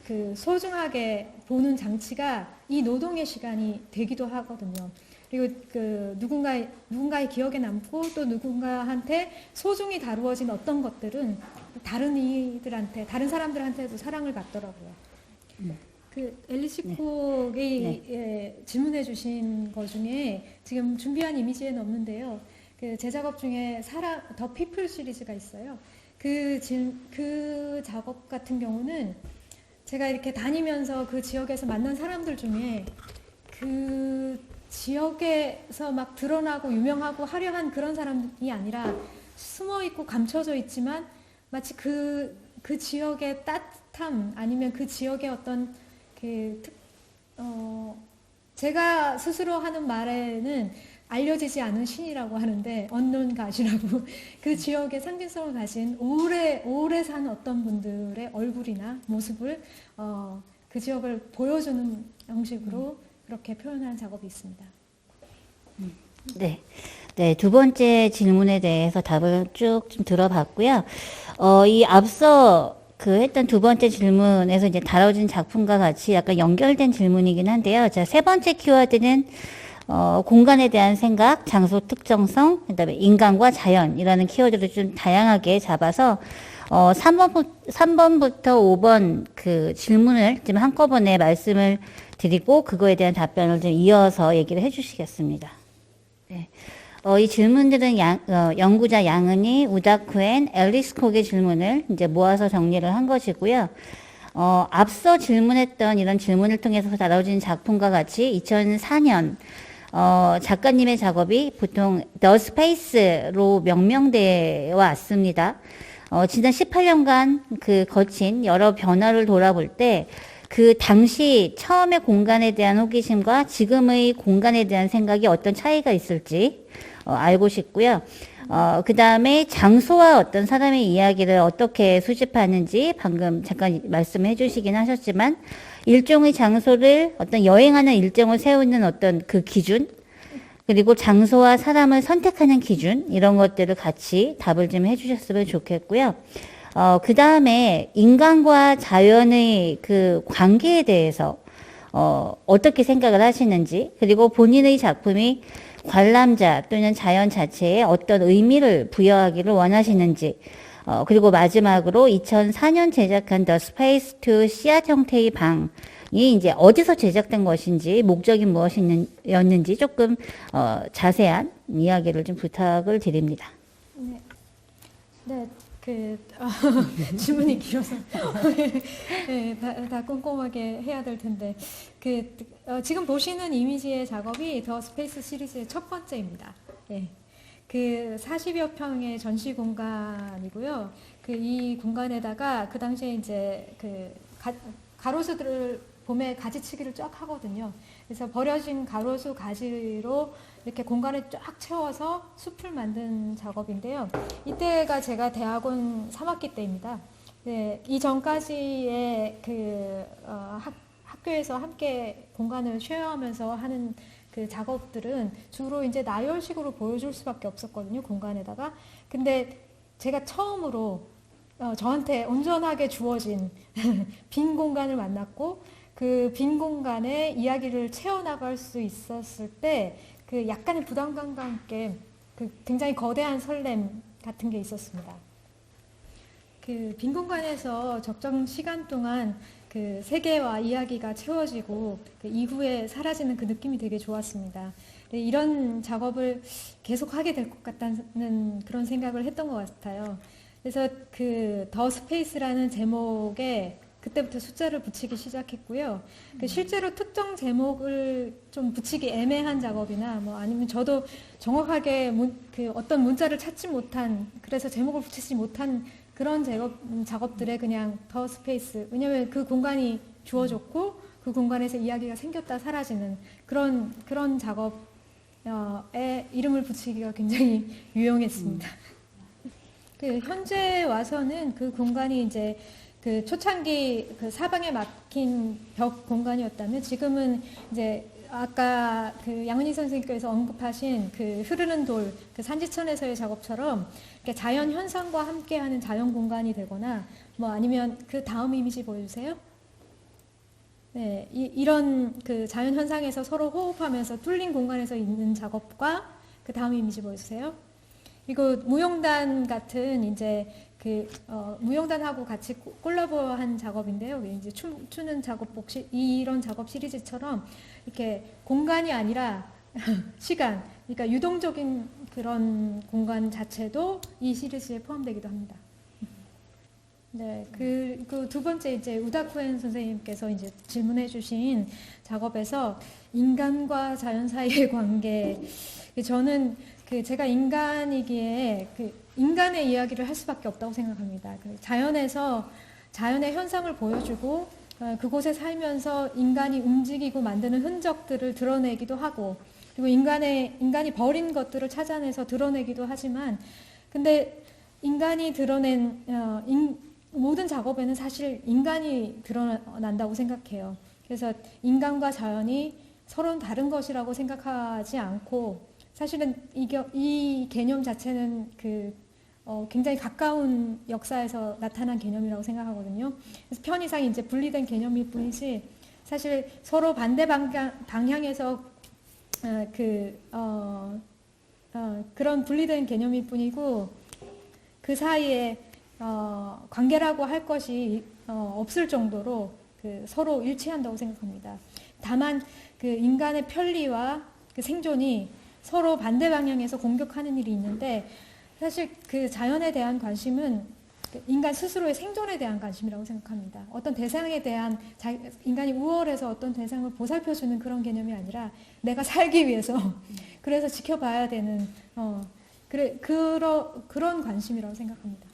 그 소중하게 보는 장치가 이 노동의 시간이 되기도 하거든요. 그리고 그 누군가의 기억에 남고 또 누군가한테 소중히 다루어진 어떤 것들은 다른 사람들한테도 사랑을 받더라고요. 그 앨리스 콕이 질문해 주신 것 중에 지금 준비한 이미지에는 없는데요. 그 제 작업 중에 더 피플 시리즈가 있어요. 그 작업 같은 경우는 제가 이렇게 다니면서 그 지역에서 만난 사람들 중에 그 지역에서 막 드러나고 유명하고 화려한 그런 사람이 아니라 숨어 있고 감춰져 있지만 마치 그 지역의 따뜻함 아니면 그 지역의 어떤 제가 스스로 하는 말에는 알려지지 않은 신이라고 하는데 unknown god이라고 그 지역의 상징성을 가진 오래 산 어떤 분들의 얼굴이나 모습을 그 지역을 보여주는 형식으로 그렇게 표현한 작업이 있습니다. 네. 네, 두 번째 질문에 대해서 답을 쭉 좀 들어봤고요. 이 앞서 했던 두 번째 질문에서 이제 다뤄진 작품과 같이 약간 연결된 질문이긴 한데요. 자, 세 번째 키워드는 공간에 대한 생각, 장소 특정성, 그다음에 인간과 자연이라는 키워드를 좀 다양하게 잡아서 3번부터 5번 그 질문을 좀 한꺼번에 말씀을 드리고 그거에 대한 답변을 좀 이어서 얘기를 해주시겠습니다. 네. 이 질문들은 연구자 양은희, 우다쿠엔, 앨리스 콕의 질문을 이제 모아서 정리를 한 것이고요. 앞서 질문했던 이런 질문을 통해서 다뤄진 작품과 같이 2004년 작가님의 작업이 보통 The Space로 명명되어 왔습니다. 지난 18년간 거친 여러 변화를 돌아볼 때 그 당시 처음의 공간에 대한 호기심과 지금의 공간에 대한 생각이 어떤 차이가 있을지 알고 싶고요. 그 다음에 장소와 어떤 사람의 이야기를 어떻게 수집하는지 방금 잠깐 말씀해 주시긴 하셨지만 일종의 장소를 어떤 여행하는 일정을 세우는 어떤 그 기준 그리고 장소와 사람을 선택하는 기준 이런 것들을 같이 답을 좀 해주셨으면 좋겠고요. 그 다음에 인간과 자연의 그 관계에 대해서 어떻게 생각을 하시는지 그리고 본인의 작품이 관람자 또는 자연 자체에 어떤 의미를 부여하기를 원하시는지 그리고 마지막으로 2004년 제작한 The Space to 씨앗 형태의 방이 이제 어디서 제작된 것인지 목적이 무엇이었는지 조금 자세한 이야기를 좀 부탁을 드립니다. 네. 질문이 길어서 네, 다 꼼꼼하게 해야 될 텐데 지금 보시는 이미지의 작업이 더 스페이스 시리즈의 첫 번째입니다. 네. 40여 평의 전시 공간이고요. 이 공간에다가 그 당시에 이제 가로수들을 봄에 가지치기를 쫙 하거든요. 그래서 버려진 가로수 가지로 이렇게 공간을 쫙 채워서 숲을 만든 작업인데요. 이때가 제가 대학원 3학기 때입니다. 네, 이 전까지의 학교에서 함께 공간을 쉐어하면서 하는 그 작업들은 주로 이제 나열식으로 보여줄 수밖에 없었거든요, 공간에다가. 근데 제가 처음으로 저한테 온전하게 주어진 빈 공간을 만났고 그 빈 공간에 이야기를 채워나갈 수 있었을 때 약간의 부담감과 함께 굉장히 거대한 설렘 같은 게 있었습니다. 빈 공간에서 적정 시간 동안 세계와 이야기가 채워지고 이후에 사라지는 그 느낌이 되게 좋았습니다. 이런 작업을 계속 하게 될 것 같다는 그런 생각을 했던 것 같아요. 그래서 더 스페이스라는 제목에 그때부터 숫자를 붙이기 시작했고요. 실제로 특정 제목을 좀 붙이기 애매한 작업이나 아니면 저도 정확하게 어떤 문자를 찾지 못한 그래서 제목을 붙이지 못한 그런 작업들에 그냥 더 스페이스 왜냐하면 그 공간이 주어졌고 그 공간에서 이야기가 생겼다 사라지는 그런 작업에 이름을 붙이기가 굉장히 유용했습니다. 그 현재 와서는 그 공간이 이제 그 초창기 그 사방에 막힌 벽 공간이었다면 지금은 이제 아까 그 양은희 선생님께서 언급하신 그 흐르는 돌, 그 산지천에서의 작업처럼 이렇게 자연 현상과 함께하는 자연 공간이 되거나 뭐 아니면 그 다음 이미지 보여주세요. 네, 이런 그 자연 현상에서 서로 호흡하면서 뚫린 공간에서 있는 작업과 그 다음 이미지 보여주세요. 그리고 무용단 같은 이제 그 무용단하고 같이 콜라보한 작업인데요. 이제 추는 작업복 이런 작업 시리즈처럼 이렇게 공간이 아니라 시간, 그러니까 유동적인 그런 공간 자체도 이 시리즈에 포함되기도 합니다. 네, 그 두 번째 이제 우다쿠엔 선생님께서 이제 질문해주신 작업에서 인간과 자연 사이의 관계, 저는 그 제가 인간이기에 그 인간의 이야기를 할 수밖에 없다고 생각합니다. 그 자연에서 자연의 현상을 보여주고 그곳에 살면서 인간이 움직이고 만드는 흔적들을 드러내기도 하고 그리고 인간이 버린 것들을 찾아내서 드러내기도 하지만 근데 인간이 드러낸 모든 작업에는 사실 인간이 드러난다고 생각해요. 그래서 인간과 자연이 서로는 다른 것이라고 생각하지 않고 사실은 이 개념 자체는 굉장히 가까운 역사에서 나타난 개념이라고 생각하거든요. 그래서 편의상 이제 분리된 개념일 뿐이지 사실 서로 반대 방향에서 그런 분리된 개념일 뿐이고 그 사이에 관계라고 할 것이 없을 정도로 서로 일치한다고 생각합니다. 다만 그 인간의 편리와 그 생존이 서로 반대 방향에서 공격하는 일이 있는데 사실 그 자연에 대한 관심은 인간 스스로의 생존에 대한 관심이라고 생각합니다. 어떤 대상에 대한 인간이 우월해서 어떤 대상을 보살펴주는 그런 개념이 아니라 내가 살기 위해서 그래서 지켜봐야 되는 그런 관심이라고 생각합니다.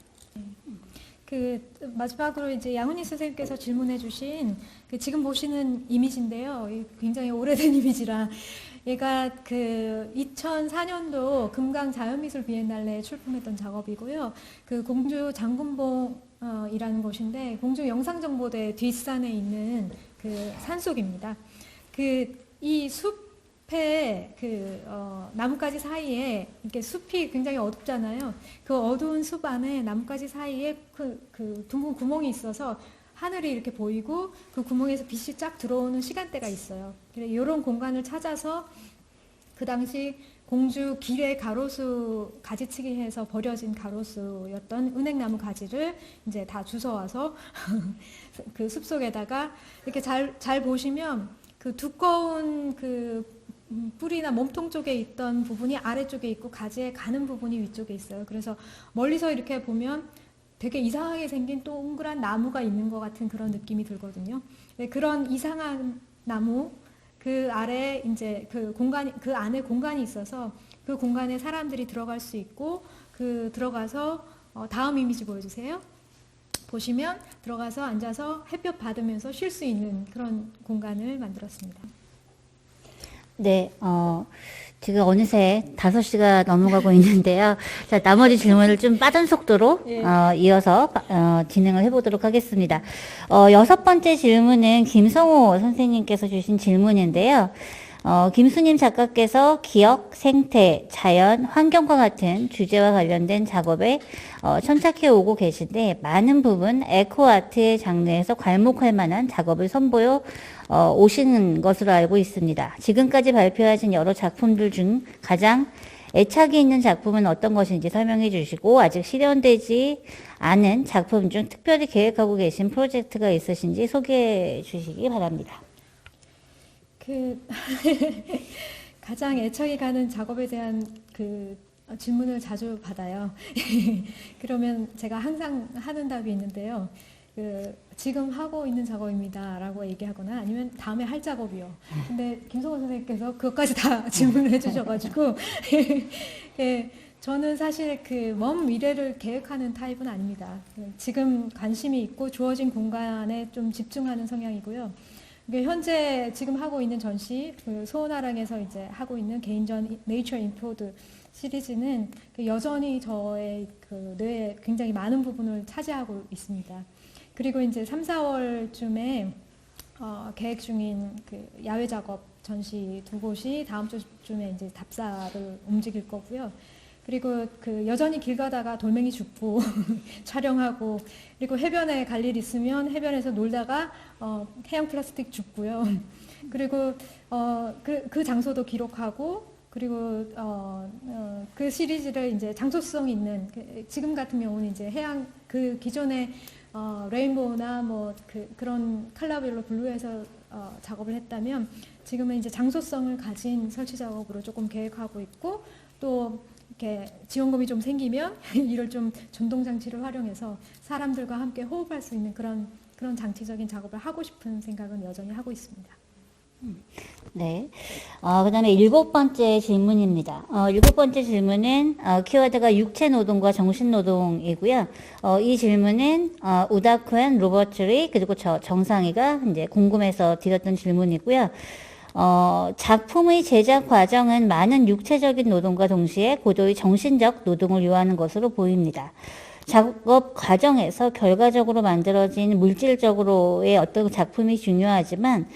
그 마지막으로 이제 양은희 선생님께서 질문해주신 지금 보시는 이미지인데요. 굉장히 오래된 이미지라 얘가 그 2004년도 금강 자연미술 비엔날레에 출품했던 작업이고요. 그 공주 장군봉이라는 곳인데 공주 영상정보대 뒷산에 있는 그 산속입니다. 이 숲에 나뭇가지 사이에 이렇게 숲이 굉장히 어둡잖아요. 그 어두운 숲 안에 나뭇가지 사이에 그 둥근 구멍이 있어서 하늘이 이렇게 보이고 그 구멍에서 빛이 쫙 들어오는 시간대가 있어요. 이런 공간을 찾아서 그 당시 공주 길의 가로수 가지치기해서 버려진 가로수였던 은행나무 가지를 이제 다 주워와서 그 숲속에다가 이렇게 잘 보시면 그 두꺼운 그 뿌리나 몸통 쪽에 있던 부분이 아래쪽에 있고 가지에 가는 부분이 위쪽에 있어요. 그래서 멀리서 이렇게 보면 되게 이상하게 생긴 동그란 나무가 있는 것 같은 그런 느낌이 들거든요. 그런 이상한 나무, 그 아래 이제 그 안에 공간이 있어서 그 공간에 사람들이 들어갈 수 있고 들어가서 다음 이미지 보여주세요. 보시면 들어가서 앉아서 햇볕 받으면서 쉴 수 있는 그런 공간을 만들었습니다. 네, 지금 어느새 5시가 넘어가고 있는데요. 자, 나머지 질문을 좀 빠른 속도로 이어서 진행을 해보도록 하겠습니다. 6번째 질문은 김성호 선생님께서 주신 질문인데요. 김수님 작가께서 기억, 생태, 자연, 환경과 같은 주제와 관련된 작업에 천착해 오고 계신데 많은 부분 에코아트의 장르에서 괄목할 만한 작업을 선보여 오시는 것으로 알고 있습니다. 지금까지 발표하신 여러 작품들 중 가장 애착이 있는 작품은 어떤 것인지 설명해 주시고 아직 실현되지 않은 작품 중 특별히 계획하고 계신 프로젝트가 있으신지 소개해 주시기 바랍니다. 가장 애착이 가는 작업에 대한 질문을 자주 받아요. 그러면 제가 항상 하는 답이 있는데요. 지금 하고 있는 작업입니다 라고 얘기하거나 아니면 다음에 할 작업이요. 근데 김성호 선생님께서 그것까지 다 질문을 해주셔가지고 저는 사실 그 먼 미래를 계획하는 타입은 아닙니다. 지금 관심이 있고 주어진 공간에 좀 집중하는 성향이고요. 현재 지금 하고 있는 전시, 그 소원아랑에서 이제 하고 있는 개인전 Nature in Food 시리즈는 여전히 저의 그 뇌에 굉장히 많은 부분을 차지하고 있습니다. 그리고 이제 3, 4월쯤에 계획 중인 그 야외 작업 전시 2곳이 다음 주쯤에 이제 답사를 움직일 거고요. 그리고 그 여전히 길 가다가 돌멩이 줍고 촬영하고, 그리고 해변에 갈 일 있으면 해변에서 놀다가 해양 플라스틱 줍고요. 그리고 그 장소도 기록하고, 그리고 그 시리즈를 이제 장소성 있는 지금 같은 경우는 이제 해양 그 기존의 레인보우나 뭐 그런 컬러별로 분류해서 작업을 했다면, 지금은 이제 장소성을 가진 설치 작업으로 조금 계획하고 있고, 또 이렇게 지원금이 좀 생기면 이를 좀 전동 장치를 활용해서 사람들과 함께 호흡할 수 있는 그런 장치적인 작업을 하고 싶은 생각은 여전히 하고 있습니다. 네. 그 다음에 7번째 질문입니다. 7번째 질문은, 키워드가 육체 노동과 정신 노동이고요. 이 질문은, 우다쿠엔, 로버트리, 그리고 저 정상이가 이제 궁금해서 드렸던 질문이고요. 작품의 제작 과정은 많은 육체적인 노동과 동시에 고도의 정신적 노동을 요하는 것으로 보입니다. 작업 과정에서 결과적으로 만들어진 물질적으로의 어떤 작품이 중요하지만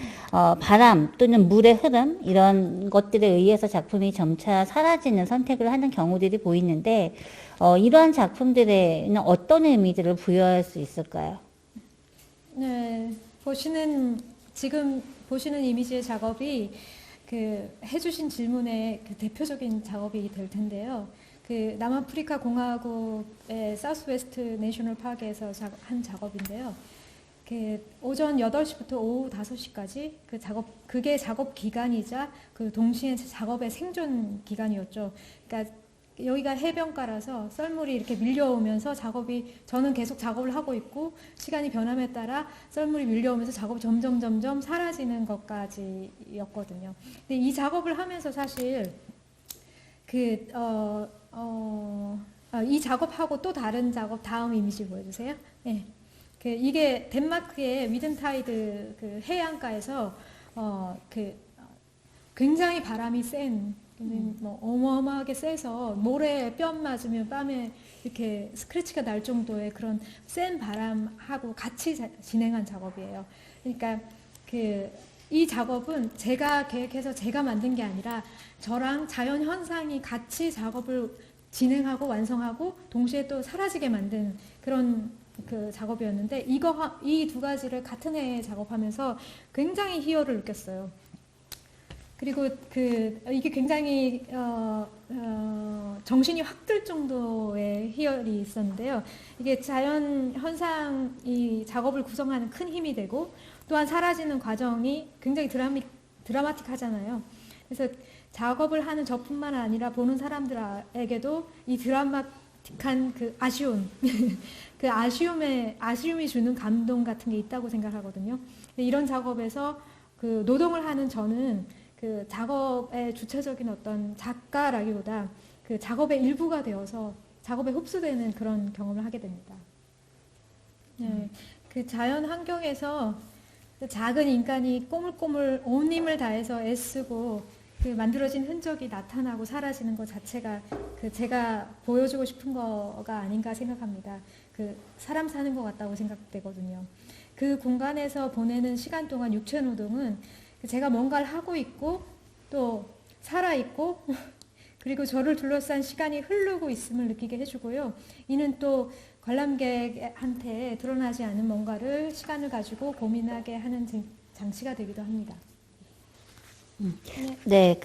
바람 또는 물의 흐름 이런 것들에 의해서 작품이 점차 사라지는 선택을 하는 경우들이 보이는데 이러한 작품들에는 어떤 의미들을 부여할 수 있을까요? 네, 지금 보시는 이미지의 작업이 그 해주신 질문의 그 대표적인 작업이 될 텐데요. 그 남아프리카 공화국의 사우스웨스트 내셔널 파크에서 한 작업인데요. 그 오전 8시부터 오후 5시까지 그게 작업 기간이자 그 동시에 작업의 생존 기간이었죠. 그러니까 여기가 해변가라서 썰물이 이렇게 밀려오면서 저는 계속 작업을 하고 있고, 시간이 변함에 따라 썰물이 밀려오면서 작업이 점점 사라지는 것까지였거든요. 근데 이 작업을 하면서 사실 이 작업하고 또 다른 작업, 다음 이미지 보여주세요. 네. 이게 덴마크의 위든타이드 그 해안가에서 굉장히 바람이 센, 뭐 어마어마하게 세서 모래에 뺨 맞으면 뺨에 이렇게 스크래치가 날 정도의 그런 센 바람하고 같이 진행한 작업이에요. 그러니까 이 작업은 제가 계획해서 제가 만든 게 아니라 저랑 자연 현상이 같이 작업을 진행하고 완성하고 동시에 또 사라지게 만든 그런 그 작업이었는데, 이 두 가지를 같은 해에 작업하면서 굉장히 희열을 느꼈어요. 그리고 이게 굉장히 정신이 확 들 정도의 희열이 있었는데요. 이게 자연 현상이 작업을 구성하는 큰 힘이 되고, 또한 사라지는 과정이 굉장히 드라마틱하잖아요. 그래서 작업을 하는 저뿐만 아니라 보는 사람들에게도 이 드라마틱한 그 아쉬움, 그 아쉬움이 주는 감동 같은 게 있다고 생각하거든요. 이런 작업에서 그 노동을 하는 저는 그 작업의 주체적인 어떤 작가라기보다 그 작업의 일부가 되어서 작업에 흡수되는 그런 경험을 하게 됩니다. 네, 그 자연 환경에서 그 작은 인간이 꼬물꼬물 온 힘을 다해서 애쓰고 그 만들어진 흔적이 나타나고 사라지는 것 자체가 그 제가 보여주고 싶은 거가 아닌가 생각합니다. 그 사람 사는 것 같다고 생각되거든요. 그 공간에서 보내는 시간 동안 육체 노동은 제가 뭔가를 하고 있고 또 살아있고 그리고 저를 둘러싼 시간이 흐르고 있음을 느끼게 해주고요. 이는 또 관람객한테 드러나지 않은 뭔가를 시간을 가지고 고민하게 하는 장치가 되기도 합니다. 네,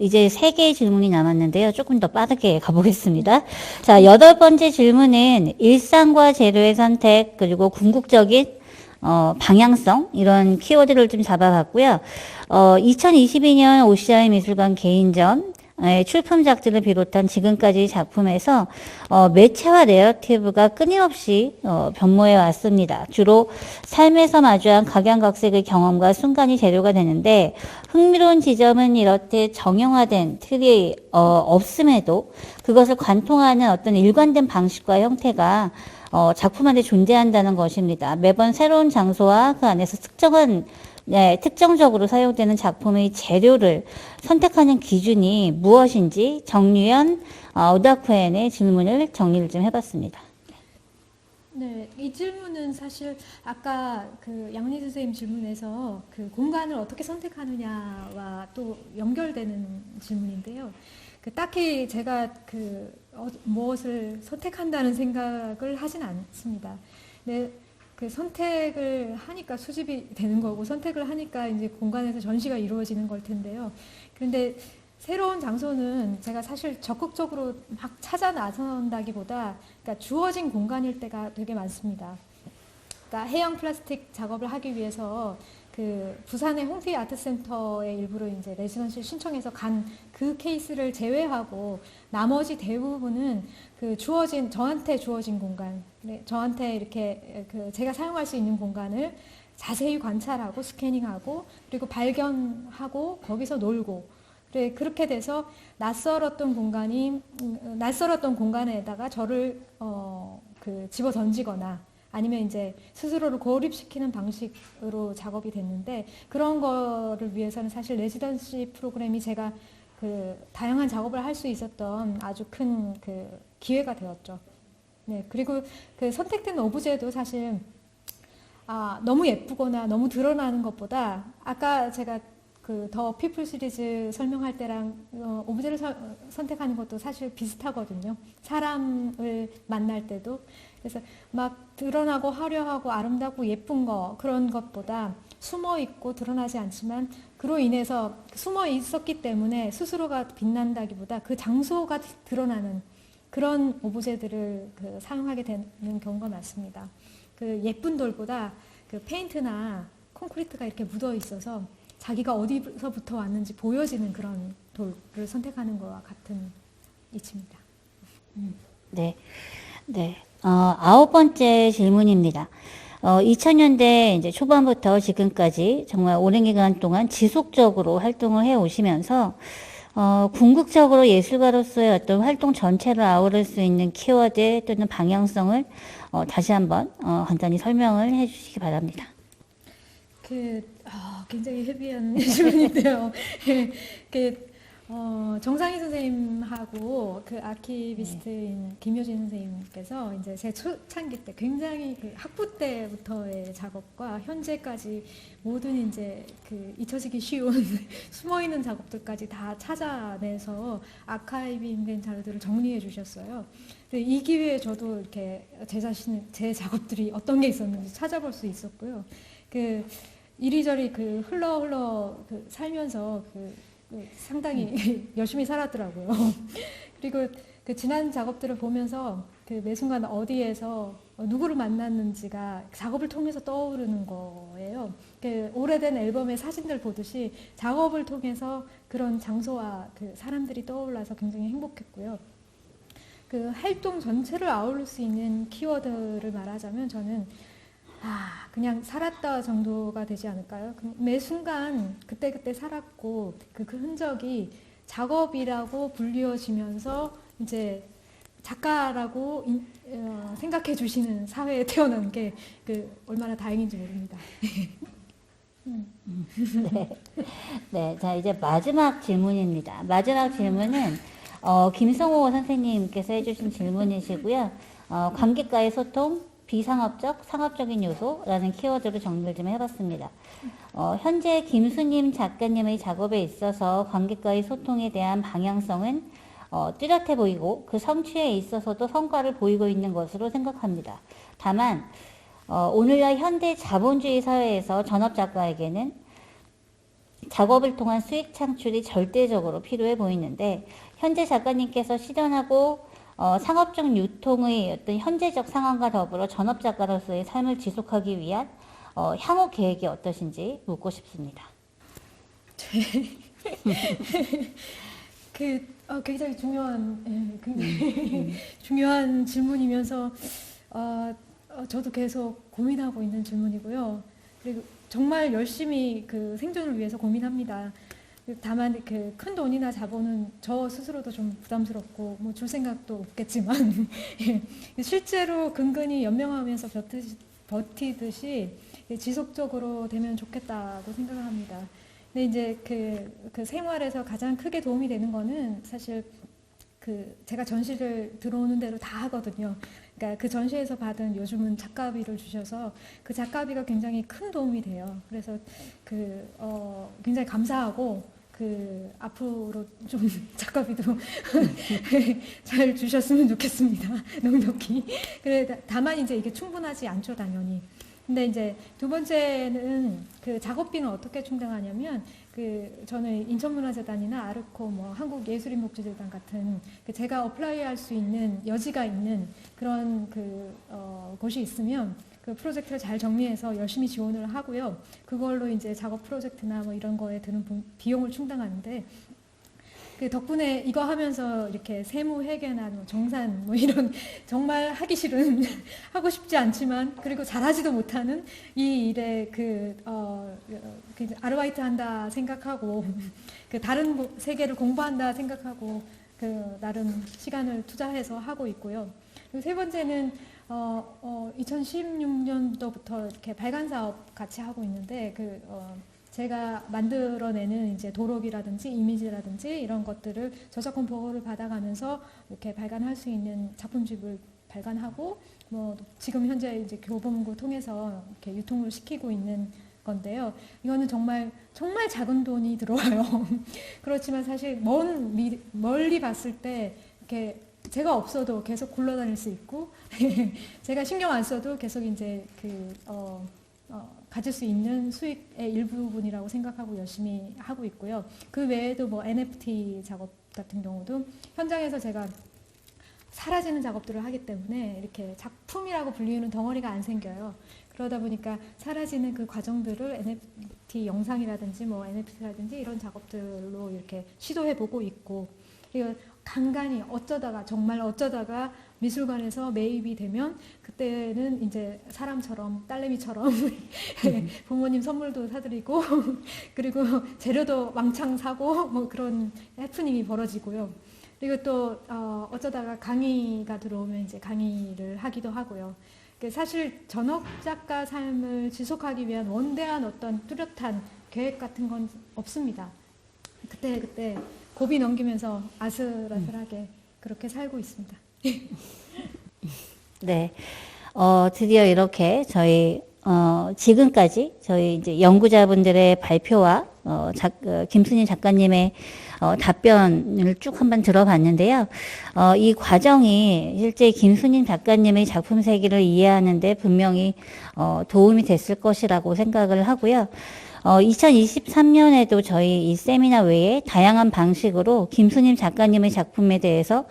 이제 3개의 질문이 남았는데요. 조금 더 빠르게 가보겠습니다. 자, 8번째 질문은 일상과 재료의 선택, 그리고 궁극적인 방향성, 이런 키워드를 좀 잡아봤고요. 2022년 OCI 미술관 개인전, 출품작들을 비롯한 지금까지 작품에서 매체와 내러티브가 끊임없이 변모해 왔습니다. 주로 삶에서 마주한 각양각색의 경험과 순간이 재료가 되는데 흥미로운 지점은 이렇듯 정형화된 틀이 없음에도 그것을 관통하는 어떤 일관된 방식과 형태가 작품 안에 존재한다는 것입니다. 매번 새로운 장소와 그 안에서 특정적으로 사용되는 작품의 재료를 선택하는 기준이 무엇인지 정유연 오다쿠엔의 질문을 정리를 좀 해봤습니다. 네, 이 질문은 사실 아까 그 양리 선생님 질문에서 그 공간을 어떻게 선택하느냐와 또 연결되는 질문인데요. 딱히 제가 무엇을 선택한다는 생각을 하진 않습니다. 네, 그 선택을 하니까 수집이 되는 거고 선택을 하니까 이제 공간에서 전시가 이루어지는 걸 텐데요. 그런데 새로운 장소는 제가 사실 적극적으로 막 찾아 나선다기보다 그러니까 주어진 공간일 때가 되게 많습니다. 그러니까 해양 플라스틱 작업을 하기 위해서 그 부산의 홍피 아트센터에 일부러 이제 레지던시 신청해서 간 그 케이스를 제외하고 나머지 대부분은 그 저한테 주어진 공간, 저한테 이렇게 제가 사용할 수 있는 공간을 자세히 관찰하고 스캐닝하고 그리고 발견하고 거기서 놀고 그렇게 돼서 낯설었던 공간에다가 저를 집어 던지거나 아니면 이제 스스로를 고립시키는 방식으로 작업이 됐는데 그런 거를 위해서는 사실 레지던시 프로그램이 제가 다양한 작업을 할 수 있었던 아주 큰 기회가 되었죠. 네, 그리고 선택된 오브제도 사실 너무 예쁘거나 너무 드러나는 것보다 아까 제가 더 피플 시리즈 설명할 때랑 오브제를 선택하는 것도 사실 비슷하거든요. 사람을 만날 때도. 그래서 막 드러나고 화려하고 아름답고 예쁜 거 그런 것보다 숨어 있고 드러나지 않지만 그로 인해서 숨어 있었기 때문에 스스로가 빛난다기보다 그 장소가 드러나는 그런 오브제들을 사용하게 되는 경우가 많습니다. 예쁜 돌보다 페인트나 콘크리트가 이렇게 묻어 있어서 자기가 어디서부터 왔는지 보여지는 그런 돌을 선택하는 것과 같은 이치입니다. 네. 9번째 질문입니다. 2000년대 이제 초반부터 지금까지 정말 오랜 기간 동안 지속적으로 활동을 해 오시면서 궁극적으로 예술가로서의 어떤 활동 전체를 아우를 수 있는 키워드 또는 방향성을 다시 한번 간단히 설명을 해 주시기 바랍니다. 굉장히 헤비한 질문인데요. 정상희 선생님하고 아키비스트인 김효진 선생님께서 이제 제 초창기 때 굉장히 학부 때부터의 작업과 현재까지 모든 이제 잊혀지기 쉬운 숨어 있는 작업들까지 다 찾아내서 아카이빙된 자료들을 정리해 주셨어요. 이 기회에 저도 이렇게 제 작업들이 어떤 게 있었는지 찾아볼 수 있었고요. 이리저리 흘러 살면서 상당히 열심히 살았더라고요. 그리고 지난 작업들을 보면서 매 순간 어디에서 누구를 만났는지가 작업을 통해서 떠오르는 거예요. 오래된 앨범의 사진들 보듯이 작업을 통해서 그런 장소와 사람들이 떠올라서 굉장히 행복했고요. 활동 전체를 아우를 수 있는 키워드를 말하자면 저는 그냥 살았다 정도가 되지 않을까요? 매 순간 그때그때 살았고 그 흔적이 작업이라고 불리워지면서 이제 작가라고 생각해 주시는 사회에 태어난 게 얼마나 다행인지 모릅니다. 네, 자 이제 마지막 질문입니다. 마지막 질문은 김성호 선생님께서 해주신 질문이시고요. 관객과의 소통, 비상업적, 상업적인 요소라는 키워드로 정리를 좀 해봤습니다. 현재 김수님 작가님의 작업에 있어서 관객과의 소통에 대한 방향성은 뚜렷해 보이고 그 성취에 있어서도 성과를 보이고 있는 것으로 생각합니다. 다만 오늘날 현대 자본주의 사회에서 전업작가에게는 작업을 통한 수익 창출이 절대적으로 필요해 보이는데 현재 작가님께서 실현하고 상업적 유통의 어떤 현재적 상황과 더불어 전업작가로서의 삶을 지속하기 위한 향후 계획이 어떠신지 묻고 싶습니다. 굉장히 중요한, 굉장히 중요한 질문이면서, 저도 계속 고민하고 있는 질문이고요. 그리고 정말 열심히 그 생존을 위해서 고민합니다. 다만 그 큰 돈이나 자본은 저 스스로도 좀 부담스럽고 뭐 줄 생각도 없겠지만 실제로 근근히 연명하면서 버티듯이 지속적으로 되면 좋겠다고 생각을 합니다. 근데 이제 그 생활에서 가장 크게 도움이 되는 거는 사실 제가 전시를 들어오는 대로 다 하거든요. 그러니까 그 전시에서 받은 요즘은 작가비를 주셔서 그 작가비가 굉장히 큰 도움이 돼요. 그래서 굉장히 감사하고 앞으로 좀 작가비도 잘 주셨으면 좋겠습니다. 넉넉히. 그래 다만 이제 이게 충분하지 않죠, 당연히. 근데 이제 두 번째는 그 작업비는 어떻게 충당하냐면 저는 인천문화재단이나 아르코 뭐 한국예술인목주재단 같은 제가 어플라이할 수 있는 여지가 있는 그런 곳이 있으면 그 프로젝트를 잘 정리해서 열심히 지원을 하고요. 그걸로 이제 작업 프로젝트나 뭐 이런 거에 드는 비용을 충당하는데 덕분에 이거 하면서 이렇게 세무 회계나 뭐 정산 뭐 이런 정말 하기 싫은 하고 싶지 않지만 그리고 잘하지도 못하는 이 일에 아르바이트 한다 생각하고 다른 세계를 공부한다 생각하고 나름 시간을 투자해서 하고 있고요. 그리고 세 번째는 2016년도부터 이렇게 발간 사업 같이 하고 있는데 제가 만들어내는 이제 도록이라든지 이미지라든지 이런 것들을 저작권 보호를 받아가면서 이렇게 발간할 수 있는 작품집을 발간하고 뭐 지금 현재 이제 교보문고 통해서 이렇게 유통을 시키고 있는 건데요. 이거는 정말 작은 돈이 들어와요. 그렇지만 사실 멀리 봤을 때 이렇게 제가 없어도 계속 굴러다닐 수 있고 제가 신경 안 써도 계속 이제 가질 수 있는 수익의 일부분이라고 생각하고 열심히 하고 있고요. 그 외에도 뭐 NFT 작업 같은 경우도 현장에서 제가 사라지는 작업들을 하기 때문에 이렇게 작품이라고 불리는 덩어리가 안 생겨요. 그러다 보니까 사라지는 그 과정들을 NFT 영상이라든지 뭐 NFT라든지 이런 작업들로 이렇게 시도해보고 있고 그리고 간간히 정말 어쩌다가 미술관에서 매입이 되면 그때는 이제 사람처럼 딸내미처럼 부모님 선물도 사드리고 그리고 재료도 왕창 사고 뭐 그런 해프닝이 벌어지고요. 그리고 또 어쩌다가 강의가 들어오면 이제 강의를 하기도 하고요. 사실 전업 작가 삶을 지속하기 위한 원대한 어떤 뚜렷한 계획 같은 건 없습니다. 그때 고비 넘기면서 아슬아슬하게 그렇게 살고 있습니다. 네. 드디어 이렇게 저희, 지금까지 저희 이제 연구자분들의 발표와, 김순희 작가님의, 답변을 쭉 한번 들어봤는데요. 이 과정이 실제 김순희 작가님의 작품 세계를 이해하는데 분명히, 도움이 됐을 것이라고 생각을 하고요. 2023년에도 저희 이 세미나 외에 다양한 방식으로 김수님 작가님의 작품에 대해서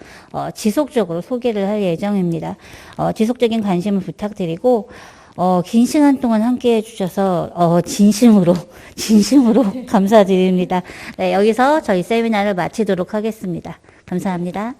지속적으로 소개를 할 예정입니다. 지속적인 관심을 부탁드리고 긴 시간 동안 함께 해주셔서 진심으로 감사드립니다. 네, 여기서 저희 세미나를 마치도록 하겠습니다. 감사합니다.